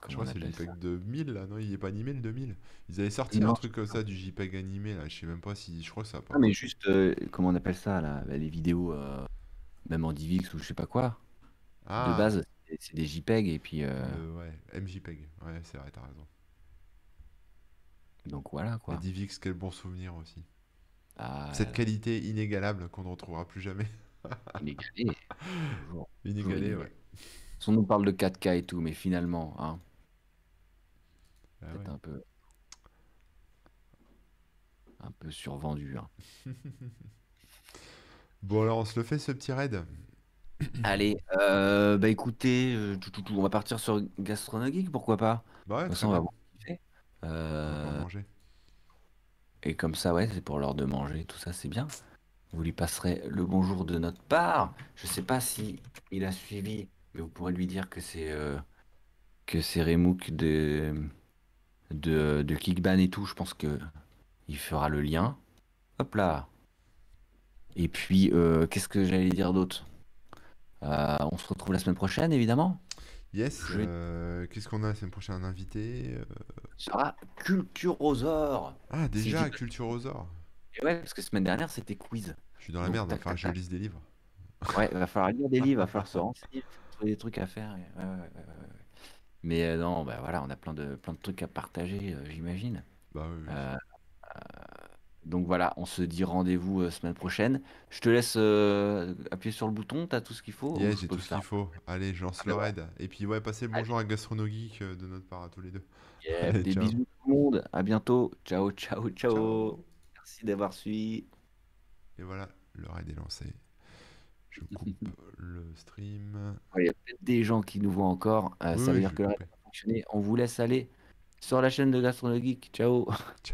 Je Comment crois on que c'est le appelle ça? JPEG 2000 là, non, il est pas animé le 2000. Ils avaient sorti un Non, truc comme ça du JPEG animé là, je sais même pas si. Je crois que ça a pas non, mais marché. juste, comment on appelle ça, là? Bah, les vidéos, même en DivX ou je sais pas quoi. De Ah, base, c'est des JPEG et puis... ouais, MJPEG. Ouais, c'est vrai, t'as raison. donc voilà, Et quoi. DivX, quel bon souvenir aussi. Cette Ah, qualité inégalable qu'on ne retrouvera plus jamais. inégalé. Toujours, toujours Inégalée, ouais. inégalé. On nous parle de 4K et tout, mais finalement, hein, Ah peut-être ouais. un peu survendu, hein. Bon, alors on se le fait ce petit raid. Allez, bah écoutez, on va partir sur Gastronomique, pourquoi pas? Bah De ouais, toute très façon, on va bien. voir ce qu'il fait. On va pouvoir Euh, manger. et comme ça, ouais, c'est pour l'heure de manger, tout ça, c'est bien. Vous lui passerez le bonjour de notre part. Je sais pas si il a suivi, mais vous pourrez lui dire que c'est Remouk de Kickban et tout. Je pense que il fera le lien. Hop là. Et puis, qu'est-ce que j'allais dire d'autre? On se retrouve la semaine prochaine, évidemment. Yes, Je qu'est-ce qu'on a la semaine prochaine? Un invité? sera Culturosaure. Ah, Si je dis déjà, pas. Culturosaure. Et ouais, parce que semaine dernière, c'était quiz. Je suis dans la Donc, merde, va tac, falloir tac, que je tac. lise des livres. Ouais, va falloir lire des livres, va falloir se renseigner, trouver des trucs à faire. Ouais, ouais, ouais, ouais. Mais non, bah voilà, on a plein de trucs à partager, j'imagine. Bah oui, oui. Euh, donc voilà, on se dit rendez-vous semaine prochaine. Je te laisse appuyer sur le bouton, t'as tout ce qu'il faut, ou Yes, je j'ai peux tout le ce qu'il faire? faut. Allez, je Ah lance le ben voilà. raid. Et puis, ouais, passez le Allez, bonjour à Gastronogeek de notre part à tous les deux. yeah, Allez, des ciao. bisous tout le monde. À bientôt. Ciao, ciao, ciao. Ciao. Merci d'avoir suivi. Et voilà, le raid est lancé. Je coupe le stream. Ouais, il y a peut-être des gens qui nous voient encore. Oui, Ça veut oui, je dire vais que le reste couper. a fonctionné. On vous laisse aller sur la chaîne de Gastronomie. Ciao. Ciao.